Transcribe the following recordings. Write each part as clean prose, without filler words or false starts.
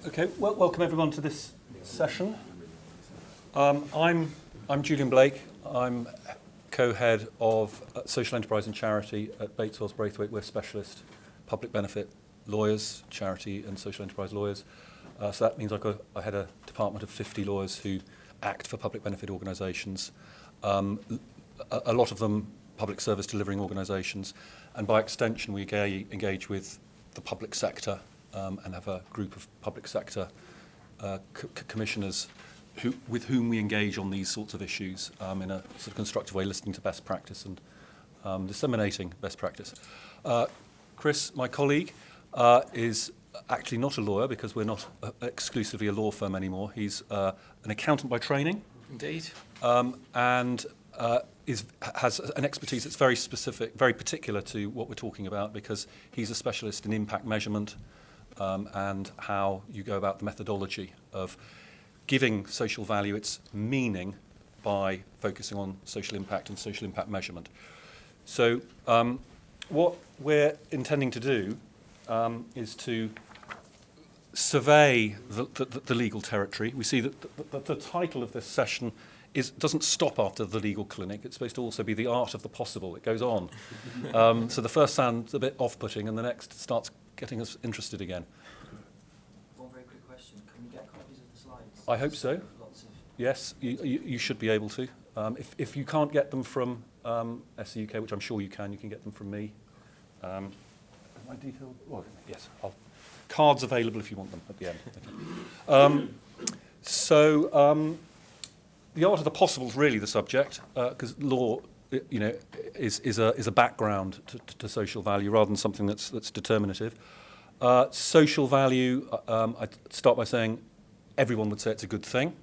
Okay, well, welcome everyone to this session. I'm Julian Blake. I'm co-head of social enterprise and charity at Bates Wells Braithwaite. We're specialist public benefit lawyers, charity and social enterprise lawyers. So that means I head a department of 50 lawyers who act for public benefit organisations. A lot of them public service delivering organisations, and by extension we engage with the public sector and have a group of public sector commissioners with whom we engage on these sorts of issues in a sort of constructive way, listening to best practice and disseminating best practice. Chris, my colleague, is actually not a lawyer because we're not exclusively a law firm anymore. He's an accountant by training. Indeed. And has an expertise that's very specific, very particular to what we're talking about, because he's a specialist in impact measurement and how you go about the methodology of giving social value its meaning by focusing on social impact and social impact measurement. So what we're intending to do is to survey the legal territory. We see that the title of this session doesn't stop after the legal clinic. It's supposed to also be the art of the possible. It goes on. So the first sounds a bit off-putting, and the next starts getting us interested again. One very quick question. Can we get copies of the slides? I hope so. Lots of... Yes, you should be able to. If you can't get them from SCUK, which I'm sure you can get them from me. My detailed? Well, yes, cards available if you want them at the end. The art of the possible is really the subject, because law, is a background to social value rather than something that's determinative. Social value, I'd start by saying everyone would say it's a good thing.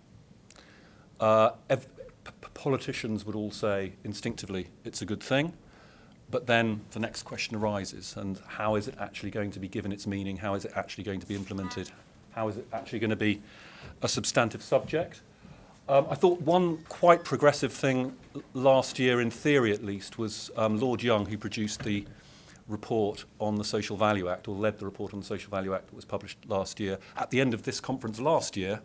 Politicians would all say instinctively it's a good thing. But then the next question arises, and how is it actually going to be given its meaning? How is it actually going to be implemented? How is it actually going to be a substantive subject? I thought one quite progressive thing last year, in theory at least, was Lord Young, who produced the report on the Social Value Act, or led the report on the Social Value Act that was published last year. At the end of this conference last year,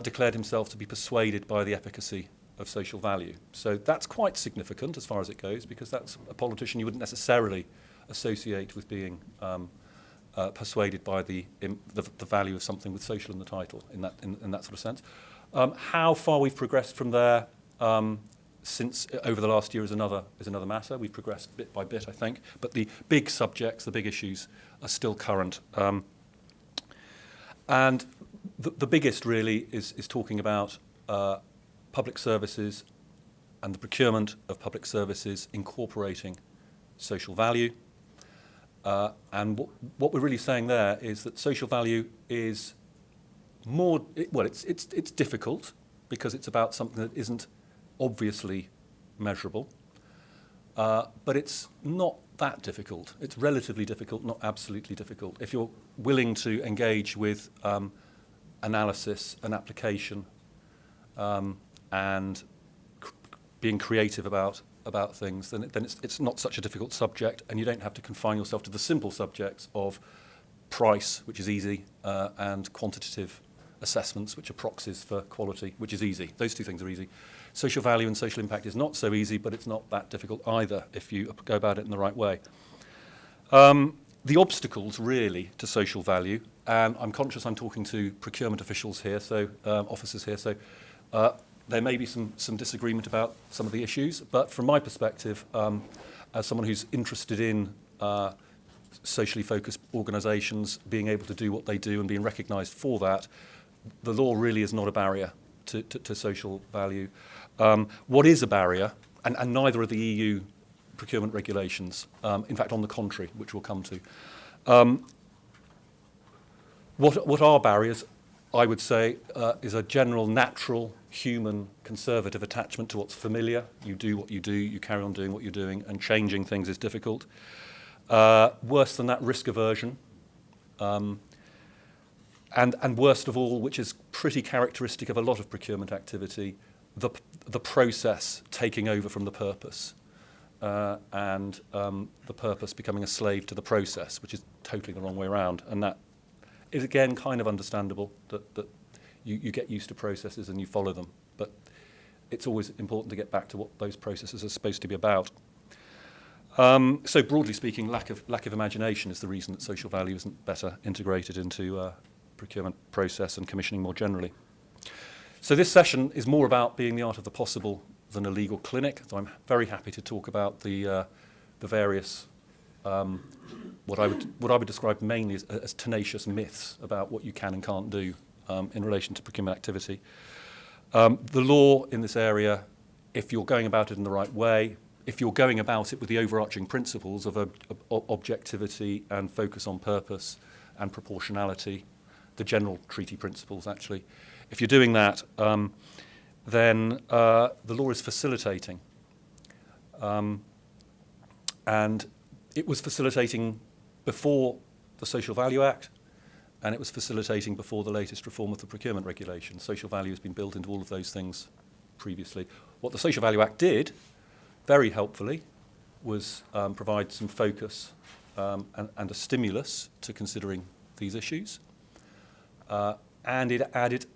declared himself to be persuaded by the efficacy of social value. So that's quite significant as far as it goes, because that's a politician you wouldn't necessarily associate with being persuaded by the value of something with social in the title, in that sort of sense. How far we've progressed from there since over the last year is another matter. We've progressed bit by bit, I think, but the big subjects, the big issues, are still current. And the biggest really is talking about public services and the procurement of public services incorporating social value. And what we're really saying there is that social value is more, it's difficult because it's about something that isn't obviously measurable, but it's not that difficult. It's relatively difficult, not absolutely difficult. If you're willing to engage with analysis and application, and being creative about things, then it's not such a difficult subject, and you don't have to confine yourself to the simple subjects of price, which is easy, and quantitative assessments, which are proxies for quality, which is easy. Those two things are easy. Social value and social impact is not so easy, but it's not that difficult either if you go about it in the right way. The obstacles really to social value, and I'm conscious I'm talking to procurement officials here, so officers here, so there may be some disagreement about some of the issues, but from my perspective, as someone who's interested in socially focused organisations being able to do what they do and being recognised for that, the law really is not a barrier to social value. What is a barrier, and neither are the EU procurement regulations, in fact on the contrary, which we'll come to. What are barriers, I would say, is a general natural human conservative attachment to what's familiar. You do what you do, you carry on doing what you're doing, and changing things is difficult. Worse than that, risk aversion. And worst of all, which is pretty characteristic of a lot of procurement activity, the process taking over from the purpose, and the purpose becoming a slave to the process, which is totally the wrong way around. And that is again kind of understandable that you get used to processes and you follow them, but it's always important to get back to what those processes are supposed to be about. So broadly speaking, lack of imagination is the reason that social value isn't better integrated into procurement process and commissioning more generally. So this session is more about being the art of the possible than a legal clinic. So I'm very happy to talk about the various what I would describe mainly as tenacious myths about what you can and can't do in relation to procurement activity. The law in this area, if you're going about it in the right way, if you're going about it with the overarching principles of objectivity and focus on purpose and proportionality, the general treaty principles actually, if you're doing that, then the law is facilitating. And it was facilitating before the Social Value Act, and it was facilitating before the latest reform of the procurement regulation. Social value has been built into all of those things previously. What the Social Value Act did, very helpfully, was provide some focus and a stimulus to considering these issues. And it added,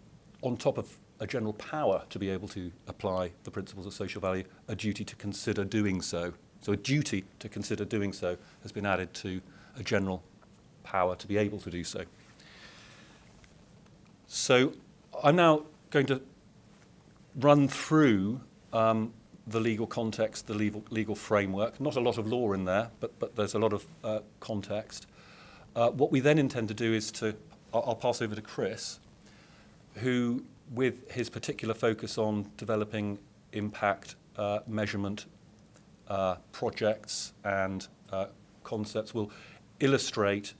on top of a general power to be able to apply the principles of social value, a duty to consider doing so. So a duty to consider doing so has been added to a general power to be able to do so. So I'm now going to run through the legal context, the legal framework. Not a lot of law in there, but there's a lot of context. What we then intend to do is I'll pass over to Chris, who, with his particular focus on developing impact measurement projects and concepts, will illustrate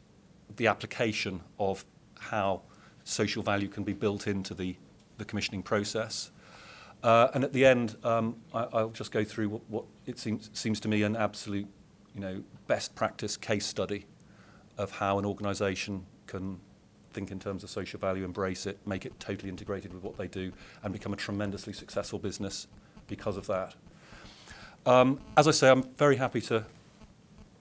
the application of how social value can be built into the commissioning process. And at the end, I'll just go through what it seems to me an absolute, best practice case study of how an organisation can think in terms of social value, embrace it, make it totally integrated with what they do, and become a tremendously successful business because of that. As I say, I'm very happy to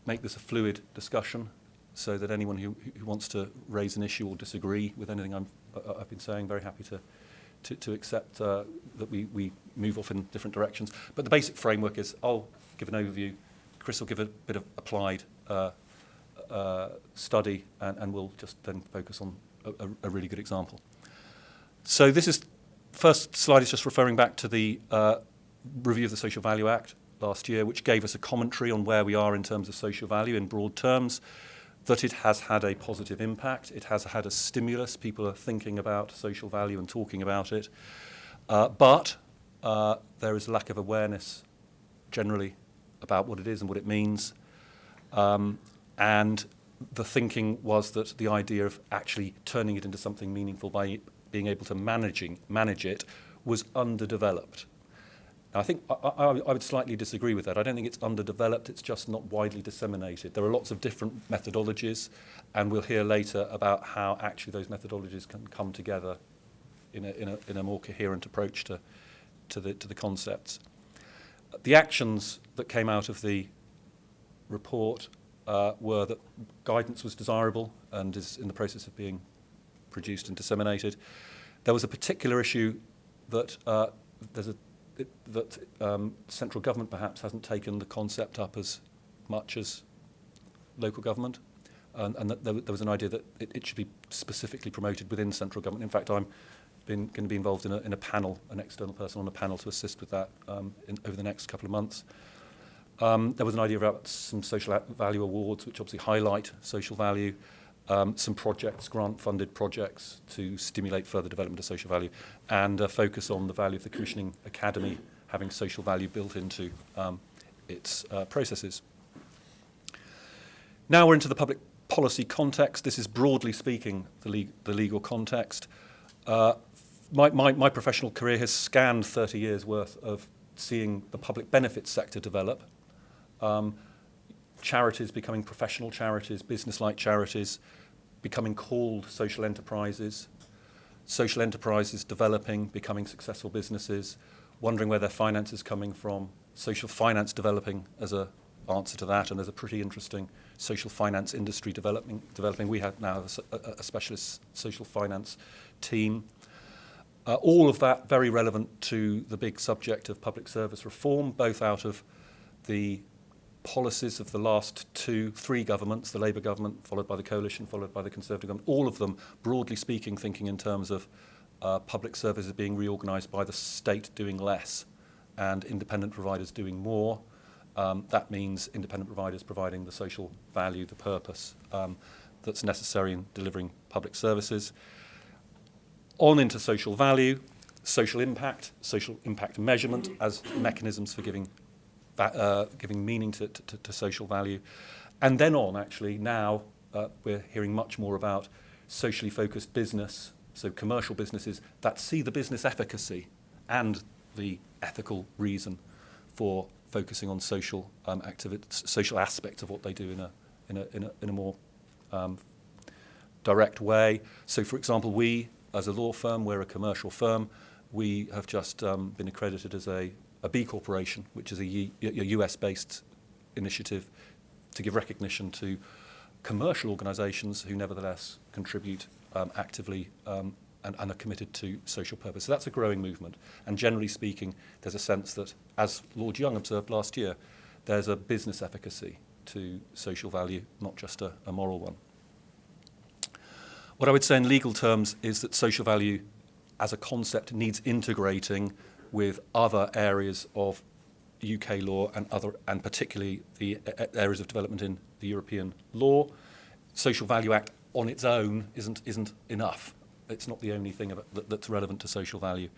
make this a fluid discussion so that anyone who wants to raise an issue or disagree with anything I've been saying, very happy to accept that we move off in different directions. But the basic framework is I'll give an overview, Chris will give a bit of applied study, and we'll just then focus on a really good example. So first slide is just referring back to the review of the Social Value Act last year, which gave us a commentary on where we are in terms of social value in broad terms, that it has had a positive impact, it has had a stimulus, people are thinking about social value and talking about it, but there is a lack of awareness generally about what it is and what it means. And the thinking was that the idea of actually turning it into something meaningful by being able to manage it was underdeveloped. Now, I think I would slightly disagree with that. I don't think it's underdeveloped, it's just not widely disseminated. There are lots of different methodologies, and we'll hear later about how actually those methodologies can come together in a more coherent approach to the concepts. The actions that came out of the report were that guidance was desirable and is in the process of being produced and disseminated. There was a particular issue that central government perhaps hasn't taken the concept up as much as local government, and that there was an idea that it should be specifically promoted within central government. In fact, I'm going to be involved in a panel, an external person on a panel to assist with that over the next couple of months. There was an idea about some social value awards, which obviously highlight social value, some projects, grant-funded projects to stimulate further development of social value, and a focus on the value of the Commissioning Academy having social value built into its processes. Now we're into the public policy context. This is broadly speaking the legal context. My professional career has scanned 30 years worth of seeing the public benefits sector develop. Charities becoming professional charities, business-like charities, becoming called social enterprises developing, becoming successful businesses, wondering where their finance is coming from, social finance developing as a answer to that, and there's a pretty interesting social finance industry developing. We have now a specialist social finance team. All of that very relevant to the big subject of public service reform, both out of the policies of the last three governments, the Labour government, followed by the Coalition, followed by the Conservative government, all of them, broadly speaking, thinking in terms of public services being reorganised by the state doing less and independent providers doing more. That means independent providers providing the social value, the purpose that's necessary in delivering public services. On into social value, social impact measurement as mechanisms for giving meaning to social value. And then on, actually, now we're hearing much more about socially focused business, so commercial businesses that see the business efficacy and the ethical reason for focusing on social social aspects of what they do in a more direct way. So, for example, we, as a law firm, we're a commercial firm. We have just been accredited as a B Corporation, which is a US-based initiative to give recognition to commercial organisations who nevertheless contribute actively and are committed to social purpose. So that's a growing movement. And generally speaking, there's a sense that, as Lord Young observed last year, there's a business efficacy to social value, not just a moral one. What I would say in legal terms is that social value as a concept needs integrating with other areas of UK law and particularly the areas of development in the European law. Social Value Act on its own isn't enough. It's not the only thing that's relevant to social value.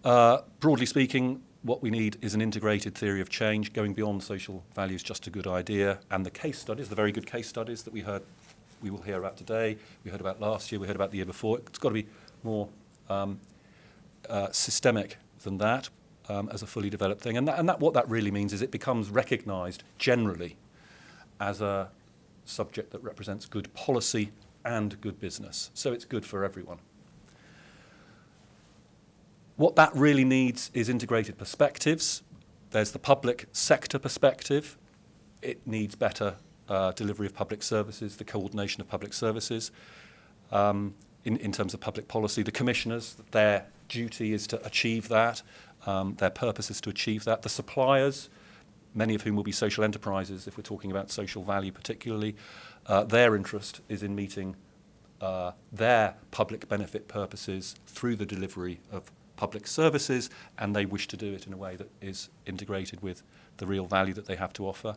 Broadly speaking, what we need is an integrated theory of change. Going beyond social value is just a good idea. And the case studies, the very good case studies that we will hear about today, we heard about last year, we heard about the year before, it's got to be more systemic than that as a fully developed thing. And what that really means is it becomes recognised generally as a subject that represents good policy and good business. So it's good for everyone. What that really needs is integrated perspectives. There's the public sector perspective. It needs better delivery of public services, the coordination of public services. In terms of public policy, the commissioners, their duty is to achieve that. Their purpose is to achieve that. The suppliers, many of whom will be social enterprises, if we're talking about social value particularly, their interest is in meeting their public benefit purposes through the delivery of public services, and they wish to do it in a way that is integrated with the real value that they have to offer.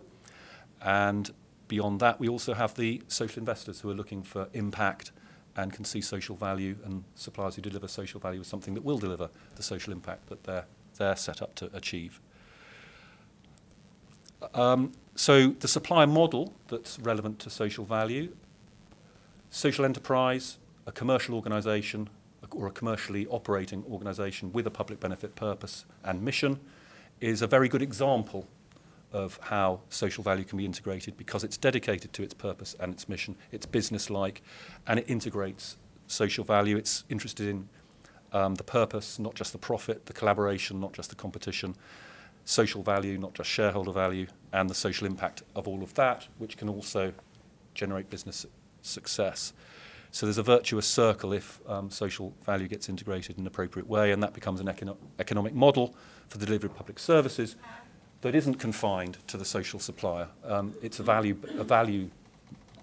And beyond that, we also have the social investors who are looking for impact and can see social value, and suppliers who deliver social value as something that will deliver the social impact that they're set up to achieve. So the supplier model that's relevant to social value, social enterprise, a commercial organisation or a commercially operating organisation with a public benefit purpose and mission is a very good example of how social value can be integrated because it's dedicated to its purpose and its mission. It's business-like, and it integrates social value. It's interested in the purpose, not just the profit, the collaboration, not just the competition, social value, not just shareholder value, and the social impact of all of that, which can also generate business success. So there's a virtuous circle if social value gets integrated in an appropriate way, and that becomes an economic model for the delivery of public services that isn't confined to the social supplier. It's a value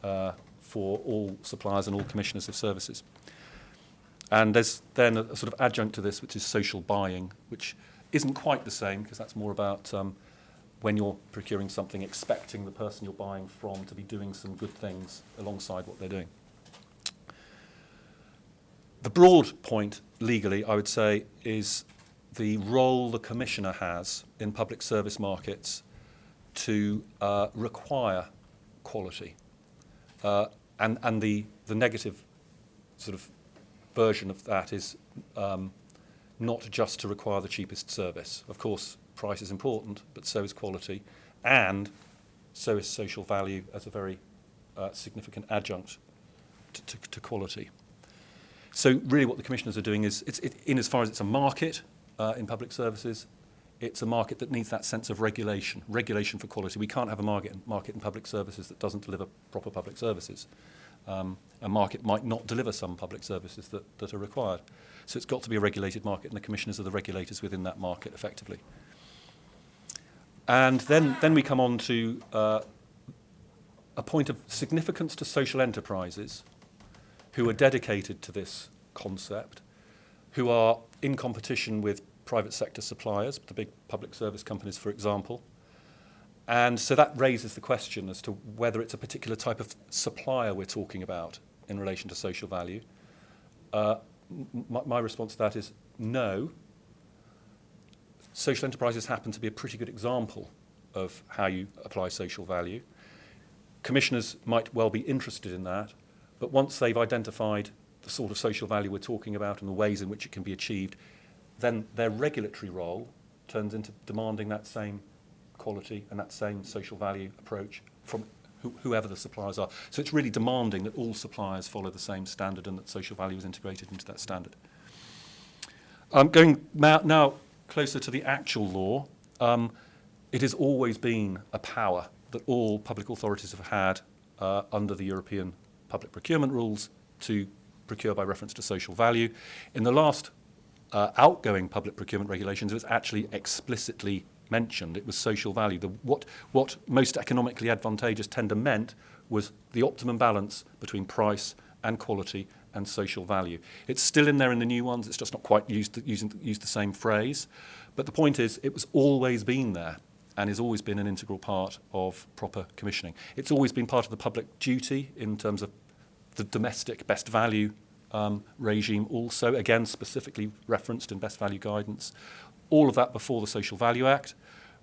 for all suppliers and all commissioners of services. And there's then a sort of adjunct to this, which is social buying, which isn't quite the same, because that's more about when you're procuring something, expecting the person you're buying from to be doing some good things alongside what they're doing. The broad point, legally, I would say, is the role the Commissioner has in public service markets to require quality. And the negative sort of version of that is not just to require the cheapest service. Of course, price is important, but so is quality, and so is social value as a very significant adjunct to quality. So really what the commissioners are doing is, in as far as it's a market in public services, it's a market that needs that sense of regulation for quality. We can't have a market in public services that doesn't deliver proper public services. A market might not deliver some public services that are required. So it's got to be a regulated market, and the commissioners are the regulators within that market, effectively. And then we come on to a point of significance to social enterprises who are dedicated to this concept, who are in competition with private sector suppliers, the big public service companies, for example. And so that raises the question as to whether it's a particular type of supplier we're talking about in relation to social value. My response to that is no. Social enterprises happen to be a pretty good example of how you apply social value. Commissioners might well be interested in that, but once they've identified the sort of social value we're talking about and the ways in which it can be achieved, then their regulatory role turns into demanding that same quality and that same social value approach from whoever the suppliers are. So it's really demanding that all suppliers follow the same standard and that social value is integrated into that standard. Going now closer to the actual law, it has always been a power that all public authorities have had under the European public procurement rules to procure by reference to social value. In the last outgoing public procurement regulations, it was actually explicitly mentioned. It was social value. What most economically advantageous tender meant was the optimum balance between price and quality and social value. It's still in there in the new ones. It's just not quite used the same phrase. But the point is, it was always been there and has always been an integral part of proper commissioning. It's always been part of the public duty in terms of the domestic best value regime also, again, specifically referenced in best value guidance. All of that before the Social Value Act,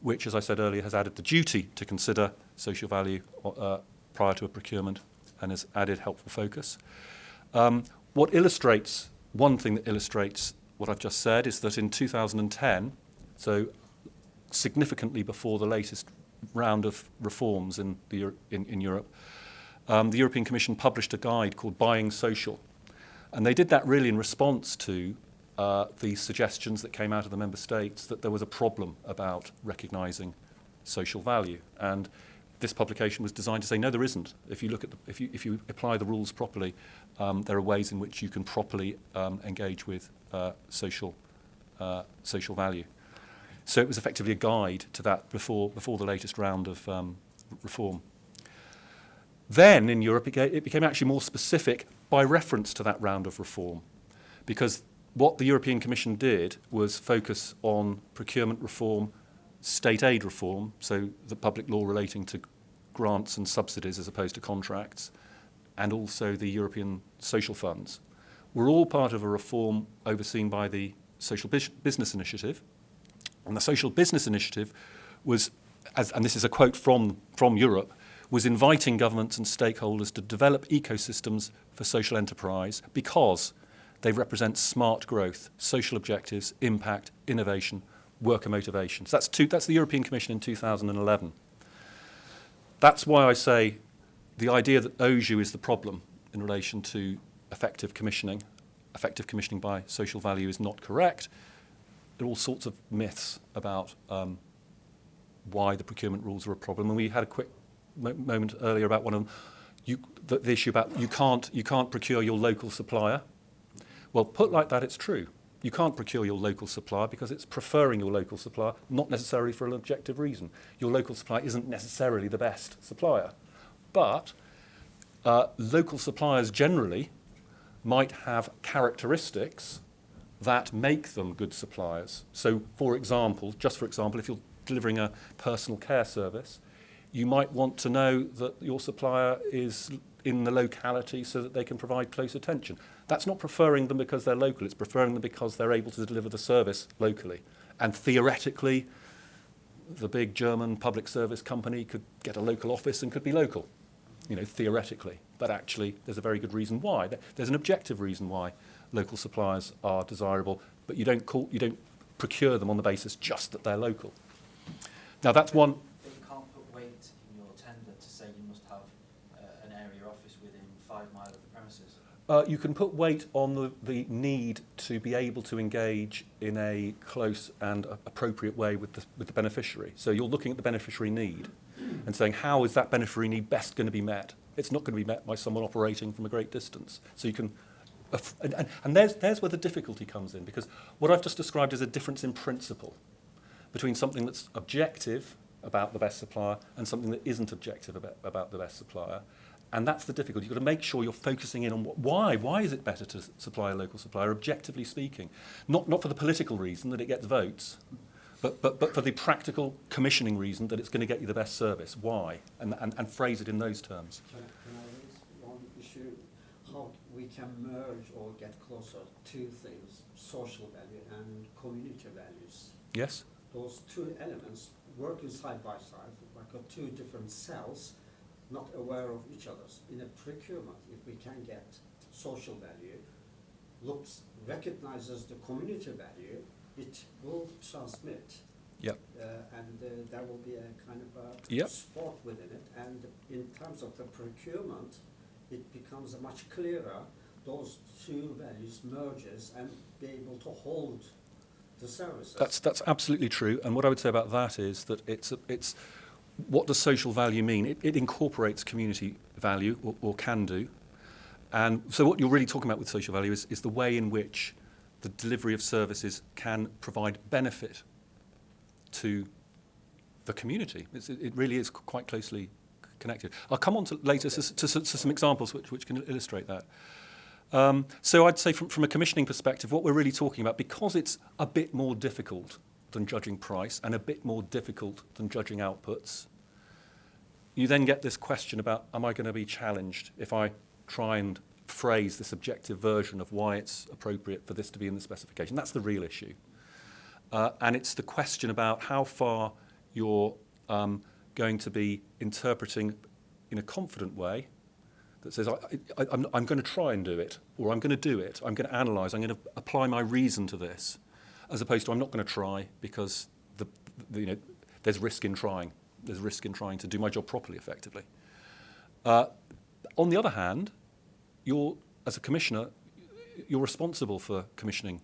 which, as I said earlier, has added the duty to consider social value prior to a procurement and has added helpful focus. One thing that illustrates what I've just said is that in 2010, so significantly before the latest round of reforms in Europe, the European Commission published a guide called Buying Social. And they did that really in response to the suggestions that came out of the member states that there was a problem about recognising social value. And this publication was designed to say, no, there isn't. If you look at if you apply the rules properly, there are ways in which you can properly engage with social value. So it was effectively a guide to that before the latest round of reform. Then in Europe, it became actually more specific by reference to that round of reform, because what the European Commission did was focus on procurement reform, state aid reform, so the public law relating to grants and subsidies as opposed to contracts, and also the European social funds, were all part of a reform overseen by the Social Business Initiative. And the Social Business Initiative was, and this is a quote from Europe, was inviting governments and stakeholders to develop ecosystems for social enterprise because they represent smart growth, social objectives, impact, innovation, worker motivation. So that's the European Commission in 2011. That's why I say the idea that OJU is the problem in relation to effective commissioning by social value is not correct. There are all sorts of myths about why the procurement rules are a problem. And we had a quick moment earlier about one of them, the issue about you can't procure your local supplier. Well, put like that, it's true. You can't procure your local supplier because it's preferring your local supplier, not necessarily for an objective reason. Your local supplier isn't necessarily the best supplier. But local suppliers generally might have characteristics that make them good suppliers. So, for example, if you're delivering a personal care service, you might want to know that your supplier is in the locality so that they can provide close attention. That's not preferring them because they're local, it's preferring them because they're able to deliver the service locally. And theoretically, the big German public service company could get a local office and could be local, theoretically. But actually, there's a very good reason why. There's an objective reason why local suppliers are desirable, but you don't procure them on the basis just that they're local. Now, that's one. But you can't put weight in your tender to say you must have an area office within 5 miles of the premises. You can put weight on the need to be able to engage in a close and appropriate way with the beneficiary. So you're looking at the beneficiary need and saying, how is that beneficiary need best going to be met? It's not going to be met by someone operating from a great distance. So you can, and there's where the difficulty comes in, because what I've just described is a difference in principle between something that's objective about the best supplier and something that isn't objective about the best supplier. And that's the difficulty. You've got to make sure you're focusing in on why. Why is it better to supply a local supplier, objectively speaking? Not for the political reason that it gets votes, but for the practical commissioning reason that it's going to get you the best service. Why? And phrase it in those terms. Can I raise one issue? How we can merge or get closer to things, social value and community values. Yes? Those two elements working side by side, like two different cells, not aware of each other's. In a procurement, if we can get social value, recognizes the community value, it will transmit. Yep. And there will be a kind of a Yep. sport within it. And in terms of the procurement, it becomes much clearer. Those two values merges and be able to hold the services. That's absolutely true. And what I would say about that is that it's what does social value mean? It incorporates community value, or can do. And so what you're really talking about with social value is the way in which the delivery of services can provide benefit to the community. It really is quite closely connected. I'll come on to later to some examples which can illustrate that. So I'd say from a commissioning perspective, what we're really talking about, because it's a bit more difficult than judging price and a bit more difficult than judging outputs, you then get this question about, am I going to be challenged if I try and phrase this objective version of why it's appropriate for this to be in the specification? That's the real issue. And it's the question about how far you're going to be interpreting in a confident way that says, I'm going to try and do it, or I'm going to do it, I'm going to analyse, I'm going to apply my reason to this, as opposed to I'm not going to try because there's risk in trying. There's risk in trying to do my job properly, effectively. On the other hand, as a commissioner, you're responsible for commissioning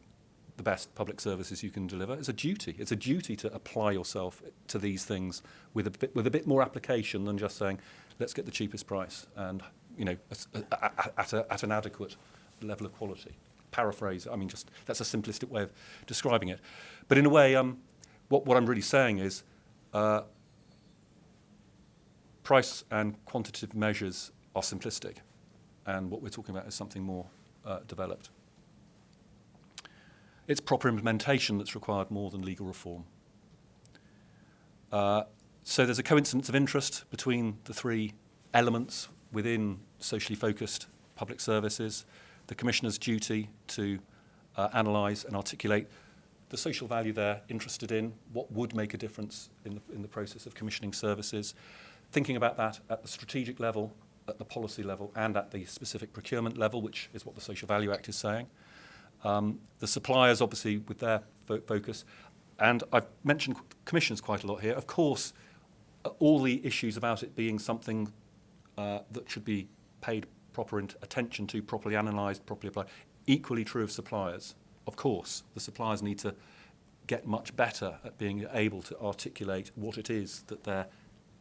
the best public services you can deliver. It's a duty. It's a duty to apply yourself to these things with a bit more application than just saying, let's get the cheapest price and at an adequate level of quality. Paraphrase. I mean, that's a simplistic way of describing it. But in a way, what I'm really saying is, price and quantitative measures are simplistic, and what we're talking about is something more developed. It's proper implementation that's required more than legal reform. So there's a coincidence of interest between the three elements within socially focused public services. The Commissioner's duty to analyse and articulate the social value they're interested in, what would make a difference in the process of commissioning services, thinking about that at the strategic level, at the policy level, and at the specific procurement level, which is what the Social Value Act is saying. The suppliers, obviously, with their focus, and I've mentioned commissions quite a lot here. Of course, all the issues about it being something that should be paid proper attention to, properly analysed, properly applied, equally true of suppliers. Of course, the suppliers need to get much better at being able to articulate what it is that they're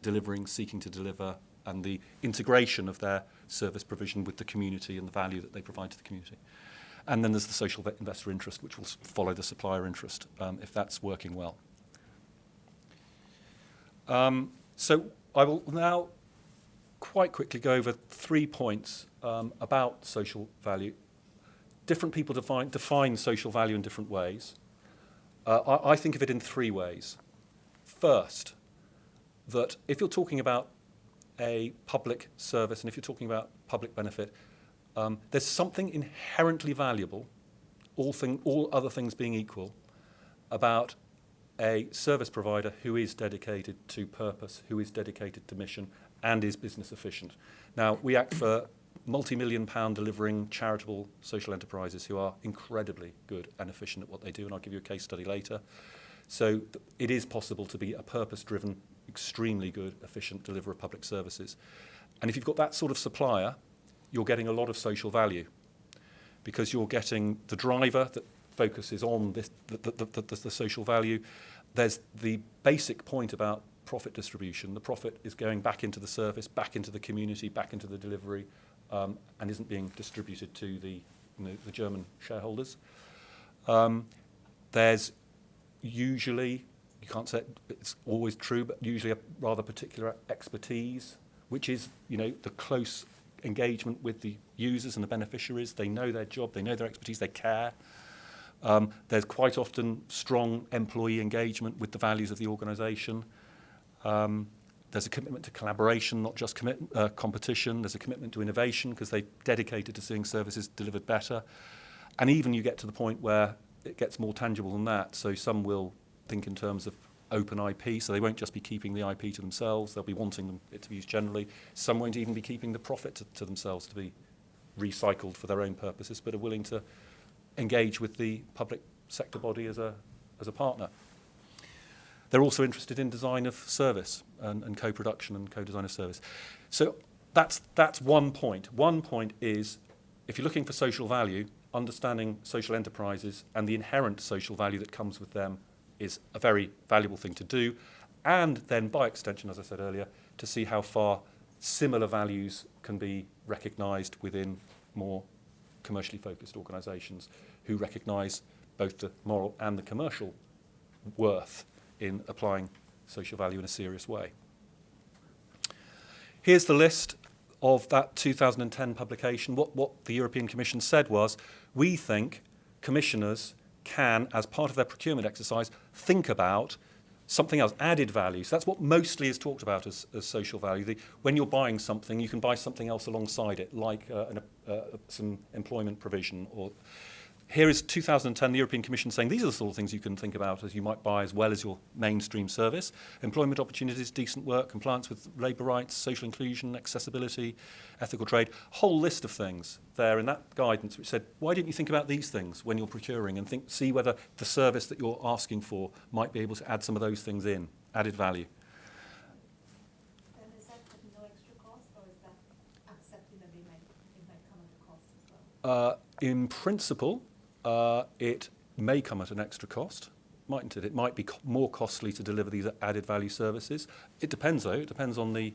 delivering, seeking to deliver, and the integration of their service provision with the community and the value that they provide to the community. And then there's the social investor interest, which will follow the supplier interest, if that's working well. So I will now quite quickly go over 3 points about social value. Different people define social value in different ways. I think of it in 3 ways. First, that if you're talking about a public service and if you're talking about public benefit, there's something inherently valuable, all other things being equal, about a service provider who is dedicated to purpose, who is dedicated to mission, and is business efficient. Now, we act for multi-million-pound delivering charitable social enterprises who are incredibly good and efficient at what they do, and I'll give you a case study later. So it is possible to be a purpose-driven, extremely good, efficient deliverer of public services. And if you've got that sort of supplier, you're getting a lot of social value. because you're getting the driver that focuses on this, the social value. There's the basic point about profit distribution. The profit is going back into the service, back into the community, back into the delivery, and isn't being distributed to the German shareholders. There's usually, you can't say it's always true, but usually a rather particular expertise, which is, the close engagement with the users and the beneficiaries. They know their job, they know their expertise, they care. There's quite often strong employee engagement with the values of the organisation. There's a commitment to collaboration, not just competition. There's a commitment to innovation because they're dedicated to seeing services delivered better. And even you get to the point where it gets more tangible than that. So some will think in terms of open IP, so they won't just be keeping the IP to themselves. They'll be wanting it to be used generally. Some won't even be keeping the profit to themselves to be recycled for their own purposes, but are willing to engage with the public sector body as a partner. They're also interested in design of service and co-production and co-design of service. So that's one point. One point is, if you're looking for social value, understanding social enterprises and the inherent social value that comes with them is a very valuable thing to do. And then, by extension, as I said earlier, to see how far similar values can be recognised within more commercially focused organisations who recognise both the moral and the commercial worth in applying social value in a serious way. Here's the list of that 2010 publication. What the European Commission said was, we think commissioners can, as part of their procurement exercise, think about something else, added value. So that's what mostly is talked about as social value. When you're buying something, you can buy something else alongside it, like some employment provision. Or here is 2010, the European Commission saying these are the sort of things you can think about as you might buy as well as your mainstream service. Employment opportunities, decent work, compliance with labour rights, social inclusion, accessibility, ethical trade. Whole list of things there in that guidance which said, why didn't you think about these things when you're procuring and see whether the service that you're asking for might be able to add some of those things in, added value. And is that at no extra cost, or is that accepting that it might come at a cost as well? In principle, it may come at an extra cost, mightn't it? It might be more costly to deliver these added value services. It depends, though. It depends on the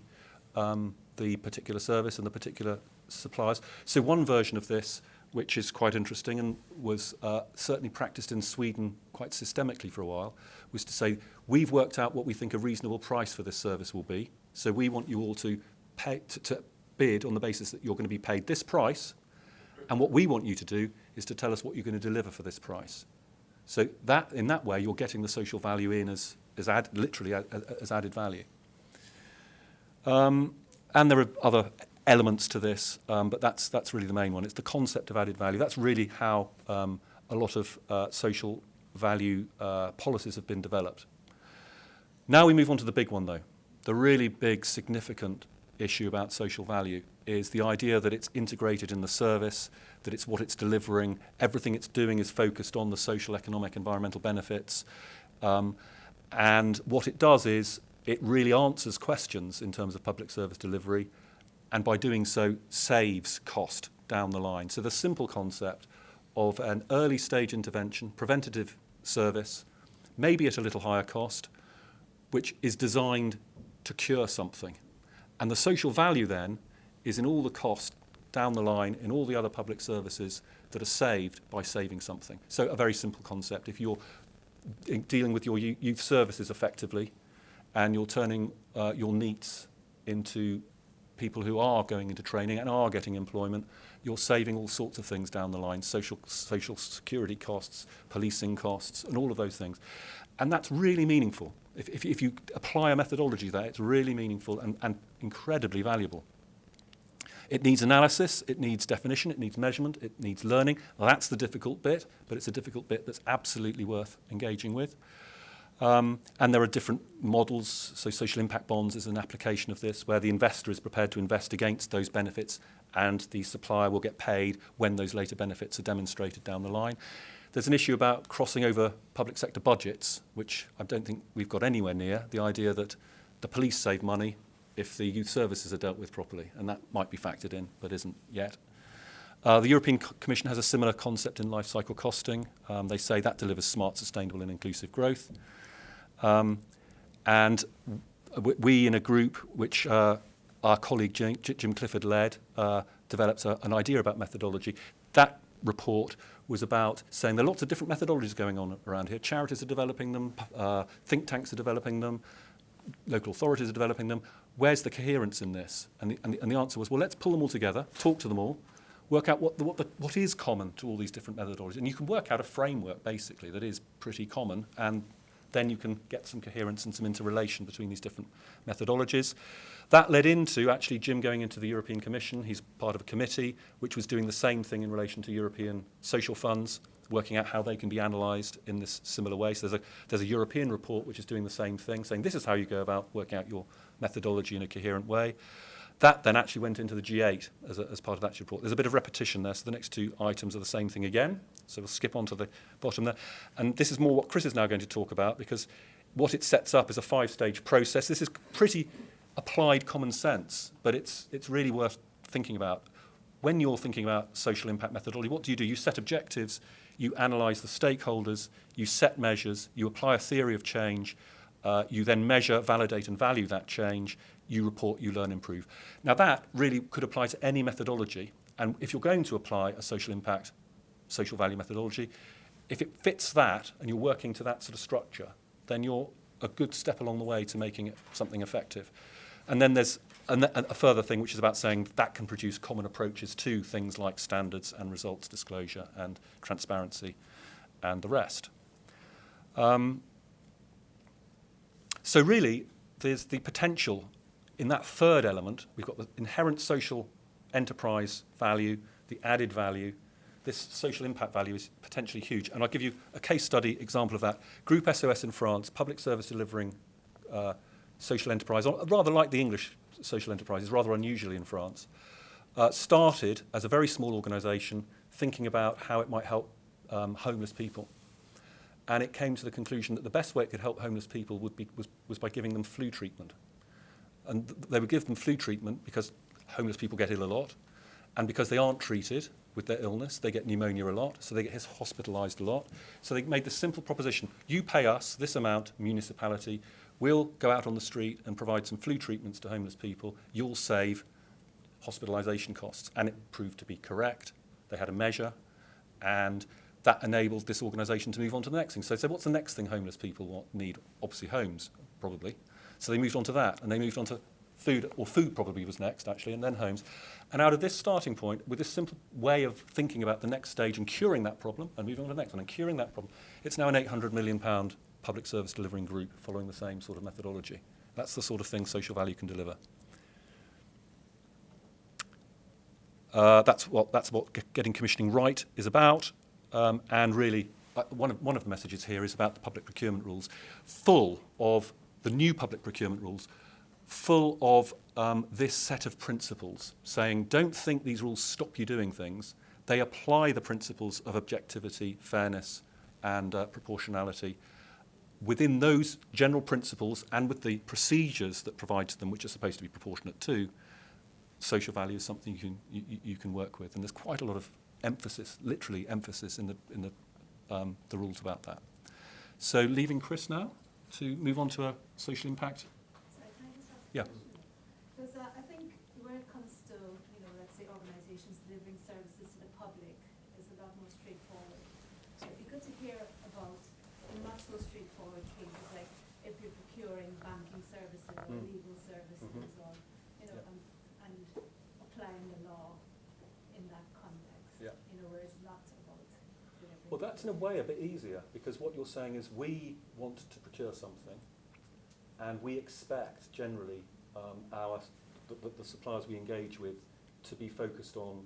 particular service and the particular suppliers. So one version of this, which is quite interesting and was certainly practiced in Sweden quite systemically for a while, was to say, we've worked out what we think a reasonable price for this service will be. So we want you all to pay to bid on the basis that you're going to be paid this price. And what we want you to do is to tell us what you're going to deliver for this price. So that, in that way, you're getting the social value in as added value. And there are other elements to this, but that's really the main one. It's the concept of added value. That's really how a lot of social value policies have been developed. Now we move on to the big one, though. The really big, significant issue about social value is the idea that it's integrated in the service, that it's what it's delivering, everything it's doing is focused on the social, economic, environmental benefits. And what it does is it really answers questions in terms of public service delivery, and by doing so saves cost down the line. So the simple concept of an early stage intervention, preventative service, maybe at a little higher cost, which is designed to cure something. And the social value then is in all the cost down the line in all the other public services that are saved by saving something. So a very simple concept. If you're dealing with your youth services effectively and you're turning your NEETs into people who are going into training and are getting employment, you're saving all sorts of things down the line, social security costs, policing costs, and all of those things. And that's really meaningful. If you apply a methodology there, it's really meaningful and incredibly valuable. It needs analysis, it needs definition, it needs measurement, it needs learning. Well, that's the difficult bit, but it's a difficult bit that's absolutely worth engaging with. And there are different models. So social impact bonds is an application of this, where the investor is prepared to invest against those benefits and the supplier will get paid when those later benefits are demonstrated down the line. There's an issue about crossing over public sector budgets, which I don't think we've got anywhere near, the idea that the police save money if the youth services are dealt with properly, and that might be factored in, but isn't yet. The European Commission has a similar concept in life cycle costing. They say that delivers smart, sustainable and inclusive growth. And we in a group which our colleague Jim Clifford led developed an idea about methodology. That report was about saying there are lots of different methodologies going on around here. Charities are developing them, think tanks are developing them, local authorities are developing them. Where's the coherence in this? And the answer was, well, let's pull them all together, talk to them all, work out what is common to all these different methodologies. And you can work out a framework, basically, that is pretty common, and then you can get some coherence and some interrelation between these different methodologies. That led into actually Jim going into the European Commission. He's part of a committee which was doing the same thing in relation to European social funds, working out how they can be analysed in this similar way. So there's a European report which is doing the same thing, saying this is how you go about working out your methodology in a coherent way. That then actually went into the G8 as part of that report. There's a bit of repetition there, so the next two items are the same thing again. So we'll skip on to the bottom there. And this is more what Chris is now going to talk about, because what it sets up is a 5-stage process. This is pretty applied common sense, but it's really worth thinking about. When you're thinking about social impact methodology, what do? You set objectives, you analyse the stakeholders, you set measures, you apply a theory of change, you then measure, validate and value that change, you report, you learn, improve. Now that really could apply to any methodology, and if you're going to apply a social impact, social value methodology, if it fits that and you're working to that sort of structure, then you're a good step along the way to making it something effective. And then there's a further thing which is about saying that can produce common approaches to things like standards and results disclosure and transparency and the rest. So really, there's the potential in that third element. We've got the inherent social enterprise value, the added value. This social impact value is potentially huge. And I'll give you a case study example of that. Group SOS in France, public service delivering social enterprise, rather like the English social enterprise, is rather unusually in France, started as a very small organisation thinking about how it might help homeless people. And it came to the conclusion that the best way it could help homeless people was by giving them flu treatment. And they would give them flu treatment because homeless people get ill a lot, and because they aren't treated with their illness, they get pneumonia a lot, so they get hospitalised a lot. So they made the simple proposition, you pay us this amount, municipality, we'll go out on the street and provide some flu treatments to homeless people, you'll save hospitalisation costs. And it proved to be correct. They had a measure, and that enabled this organisation to move on to the next thing. So they said, what's the next thing homeless people need? Obviously homes, probably. So they moved on to that, and they moved on to food, or food probably was next, actually, and then homes. And out of this starting point, with this simple way of thinking about the next stage and curing that problem, and moving on to the next one, and curing that problem, it's now an £800 million public service delivering group following the same sort of methodology. That's the sort of thing social value can deliver. That's what getting commissioning right is about. And really, one of the messages here is about the public procurement rules, full of the new public procurement rules, full of this set of principles, saying don't think these rules stop you doing things. They apply the principles of objectivity, fairness, and proportionality within those general principles and with the procedures that provide to them, which are supposed to be proportionate to. Social value is something you can work with, and there's quite a lot of emphasis, literally emphasis, in the rules about that. So leaving Chris now to move on to a social impact. Sorry, can I just ask Yeah. a question? Because I think when it comes to, let's say organisations delivering services to the public, it's a lot more straightforward. So it'd be good to hear about not so straightforward cases, like if you're procuring banking services or legal services or, and applying the law in that context, where it's not about delivering. Well, that's in a way a bit easier, because what you're saying is we want to procure something, and we expect generally the suppliers we engage with to be focused on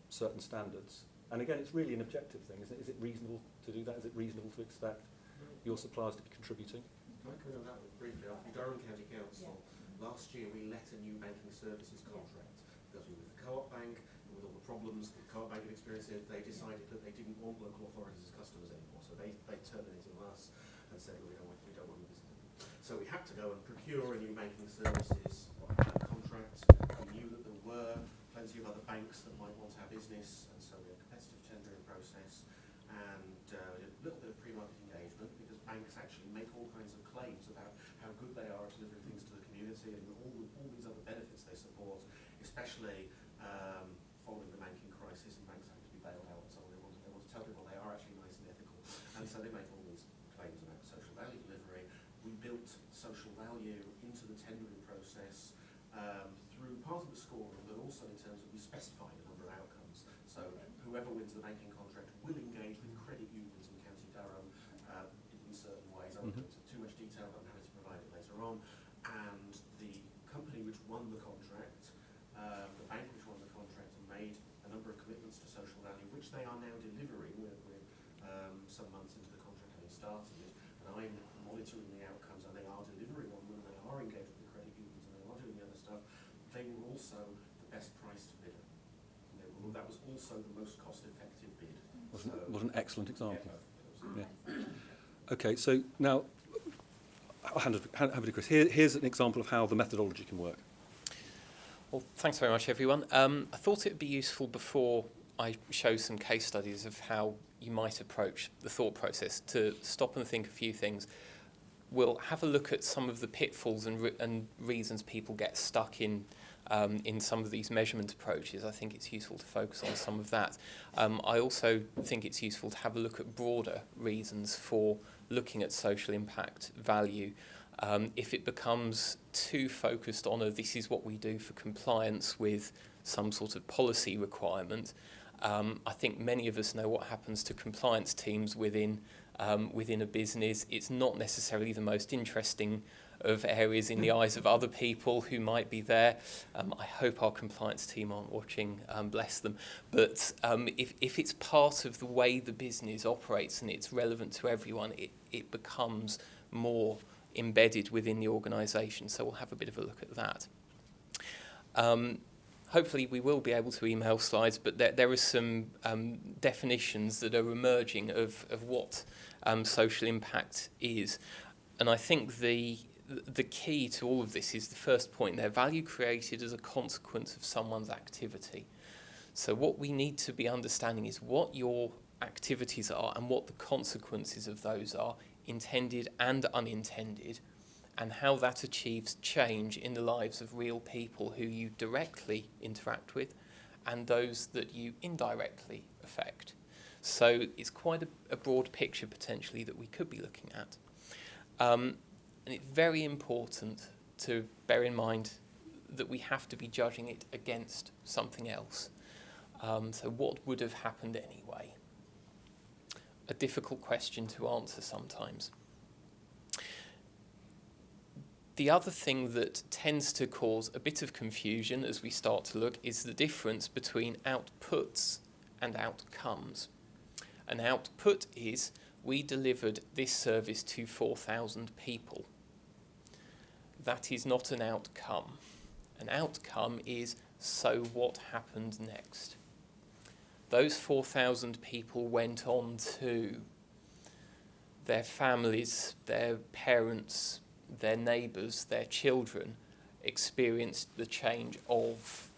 certain standards. And again, it's really an objective thing, isn't it? Is it reasonable to do that? Is it reasonable to expect your suppliers to be contributing? Can I come on that briefly? After Durham County Council, last year we let a new banking services contract because with the Co-op Bank and with all the problems that the Co-op Bank had experienced, they decided that they didn't want local authorities as customers anymore. So they terminated us and said, we don't want to do this. So we had to go and procure a new banking services contract. We knew that there were plenty of other banks that might want to have business, and and a little bit of pre-market engagement, because banks actually make all kinds of claims about how good they are at delivering things to the community and all these other benefits they support, especially following the banking crisis and banks having to be bailed out. So they want to tell people they are actually nice and ethical, and so they make all these claims about social value delivery. We built social value into the tendering process through part of the scoring, but also in terms of we specified a number of outcomes. So whoever wins the banking contract will engage with credit unions in County Durham in certain ways. I won't go into too much detail, but I'm happy to provide it later on. And the company which won the contract, the bank which won the contract, and made a number of commitments to social value, which they are now delivering. We're some months into the contract having started it, and I'm monitoring the outcomes, and they are delivering on them, and they are engaged with the credit unions, and they are doing the other stuff. They were also the best priced bidder. That was also the most cost-effective bid. What an excellent example. Yeah. Yeah. Okay, so now I'll hand over to Chris. Here's an example of how the methodology can work. Well, thanks very much, everyone. I thought it would be useful before I show some case studies of how you might approach the thought process to stop and think a few things. We'll have a look at some of the pitfalls and reasons people get stuck in some of these measurement approaches. I think it's useful to focus on some of that. I also think it's useful to have a look at broader reasons for looking at social impact value. If it becomes too focused on this is what we do for compliance with some sort of policy requirement, I think many of us know what happens to compliance teams within a business. It's not necessarily the most interesting of areas in the eyes of other people who might be there. I hope our compliance team aren't watching, bless them. But if it's part of the way the business operates and it's relevant to everyone, it becomes more embedded within the organisation. So we'll have a bit of a look at that. Hopefully we will be able to email slides, but there are some definitions that are emerging of what social impact is. And I think the key to all of this is the first point there, value created as a consequence of someone's activity. So what we need to be understanding is what your activities are and what the consequences of those are, intended and unintended, and how that achieves change in the lives of real people who you directly interact with and those that you indirectly affect. So it's quite a broad picture potentially that we could be looking at. And it's very important to bear in mind that we have to be judging it against something else. So what would have happened anyway? A difficult question to answer sometimes. The other thing that tends to cause a bit of confusion as we start to look is the difference between outputs and outcomes. An output is we delivered this service to 4,000 people. That is not an outcome. An outcome is so what happened next. Those 4,000 people went on to their families, their parents, their neighbours, their children, experienced the change of.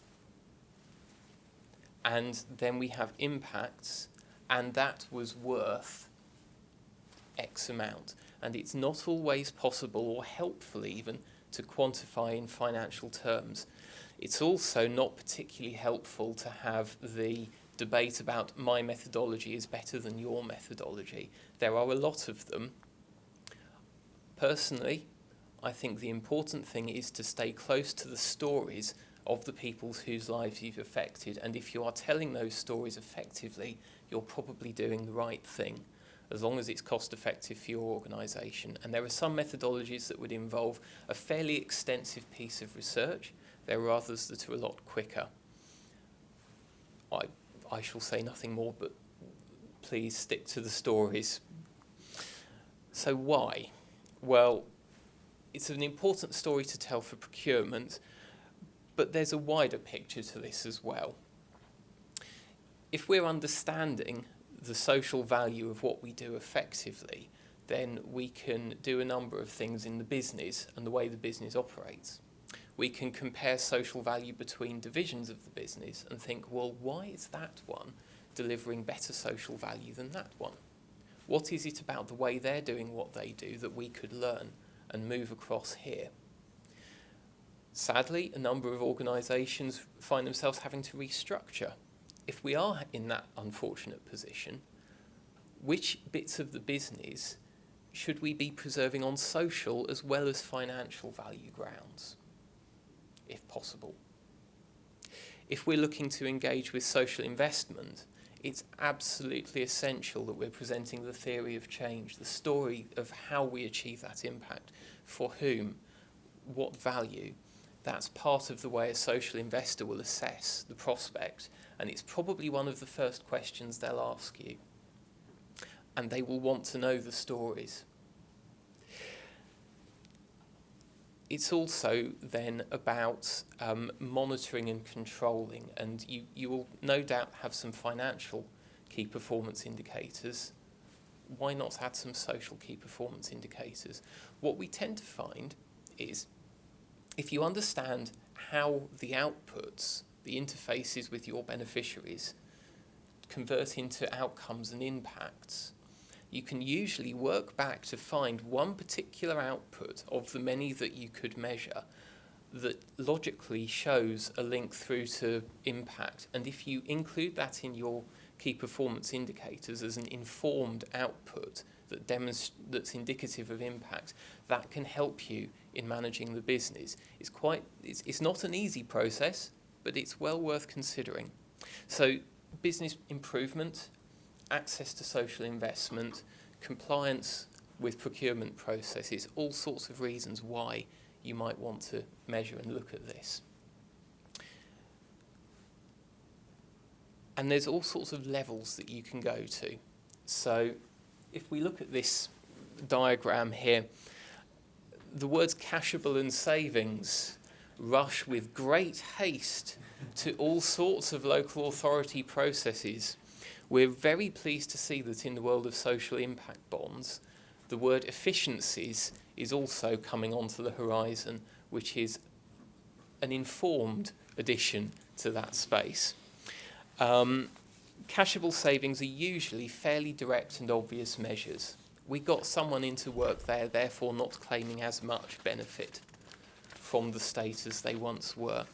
And then we have impacts, and that was worth X amount. And it's not always possible or helpful even to quantify in financial terms. It's also not particularly helpful to have the debate about my methodology is better than your methodology. There are a lot of them. Personally, I think the important thing is to stay close to the stories of the people whose lives you've affected. And if you are telling those stories effectively, you're probably doing the right thing, as long as it's cost effective for your organisation. And there are some methodologies that would involve a fairly extensive piece of research. There are others that are a lot quicker. I shall say nothing more, but please stick to the stories. So why? Well, it's an important story to tell for procurement, but there's a wider picture to this as well. If we're understanding the social value of what we do effectively, then we can do a number of things in the business and the way the business operates. We can compare social value between divisions of the business and think, well, why is that one delivering better social value than that one? What is it about the way they're doing what they do that we could learn and move across here? Sadly, a number of organisations find themselves having to restructure. If we are in that unfortunate position, which bits of the business should we be preserving on social as well as financial value grounds, if possible? If we're looking to engage with social investment, it's absolutely essential that we're presenting the theory of change, the story of how we achieve that impact, for whom, what value. That's part of the way a social investor will assess the prospect, and it's probably one of the first questions they'll ask you. And they will want to know the stories. It's also then about monitoring and controlling, and you will no doubt have some financial key performance indicators. Why not add some social key performance indicators? What we tend to find is if you understand how the outputs, the interfaces with your beneficiaries, convert into outcomes and impacts, you can usually work back to find one particular output of the many that you could measure that logically shows a link through to impact. And if you include that in your key performance indicators as an informed output that's indicative of impact, that can help you in managing the business. It's not an easy process, but it's well worth considering. So business improvement, access to social investment, compliance with procurement processes, all sorts of reasons why you might want to measure and look at this. And there's all sorts of levels that you can go to. So if we look at this diagram here, the words cashable and savings rush with great haste to all sorts of local authority processes. We're very pleased to see that in the world of social impact bonds, the word efficiencies is also coming onto the horizon, which is an informed addition to that space. Cashable savings are usually fairly direct and obvious measures. We got someone into work there, therefore not claiming as much benefit from the state as they once were.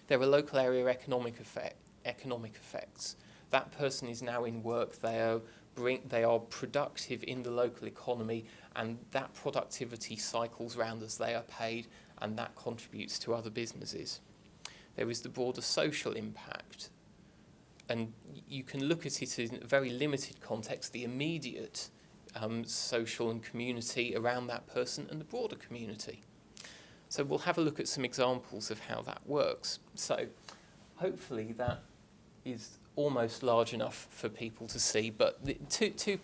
There are local area economic effects. That person is now in work, they are productive in the local economy, and that productivity cycles round as they are paid, and that contributes to other businesses. There is the broader social impact, and you can look at it in a very limited context, the immediate social and community around that person and the broader community. So we'll have a look at some examples of how that works. So hopefully that is almost large enough for people to see, but the two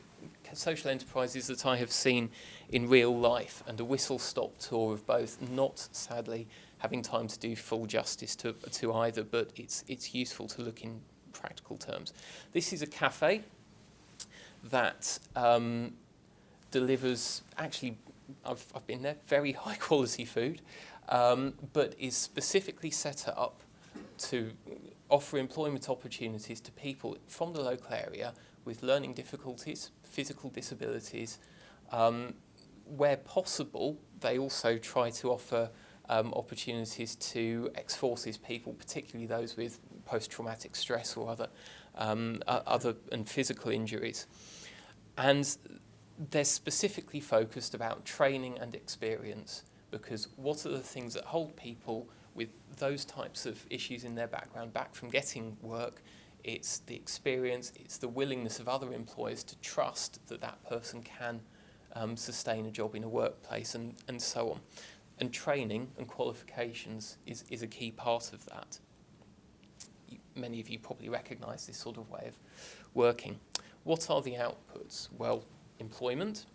social enterprises that I have seen in real life, and a whistle-stop tour of both, not sadly having time to do full justice to either, but it's useful to look in practical terms. This is a cafe that delivers, actually, I've been there, very high quality food, but is specifically set up to offer employment opportunities to people from the local area with learning difficulties, physical disabilities. Where possible, they also try to offer opportunities to ex-forces people, particularly those with post-traumatic stress or other and physical injuries. And they're specifically focused about training and experience, because what are the things that hold people with those types of issues in their background back from getting work? It's the experience, it's the willingness of other employers to trust that that person can sustain a job in a workplace, and so on. And training and qualifications is a key part of that. Many of you probably recognise this sort of way of working. What are the outputs? Well, employment.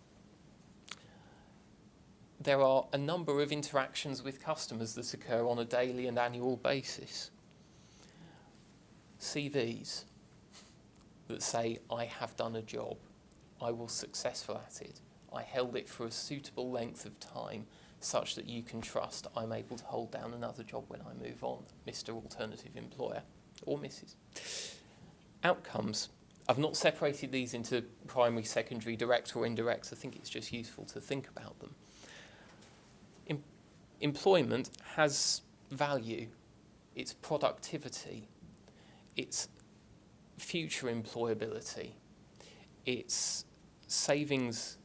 There are a number of interactions with customers that occur on a daily and annual basis. CVs that say, I have done a job, I was successful at it, I held it for a suitable length of time such that you can trust I'm able to hold down another job when I move on, Mr. Alternative Employer, or Mrs. Outcomes. I've not separated these into primary, secondary, direct or indirect. I think it's just useful to think about them. Employment has value. It's productivity. It's future employability. It's savings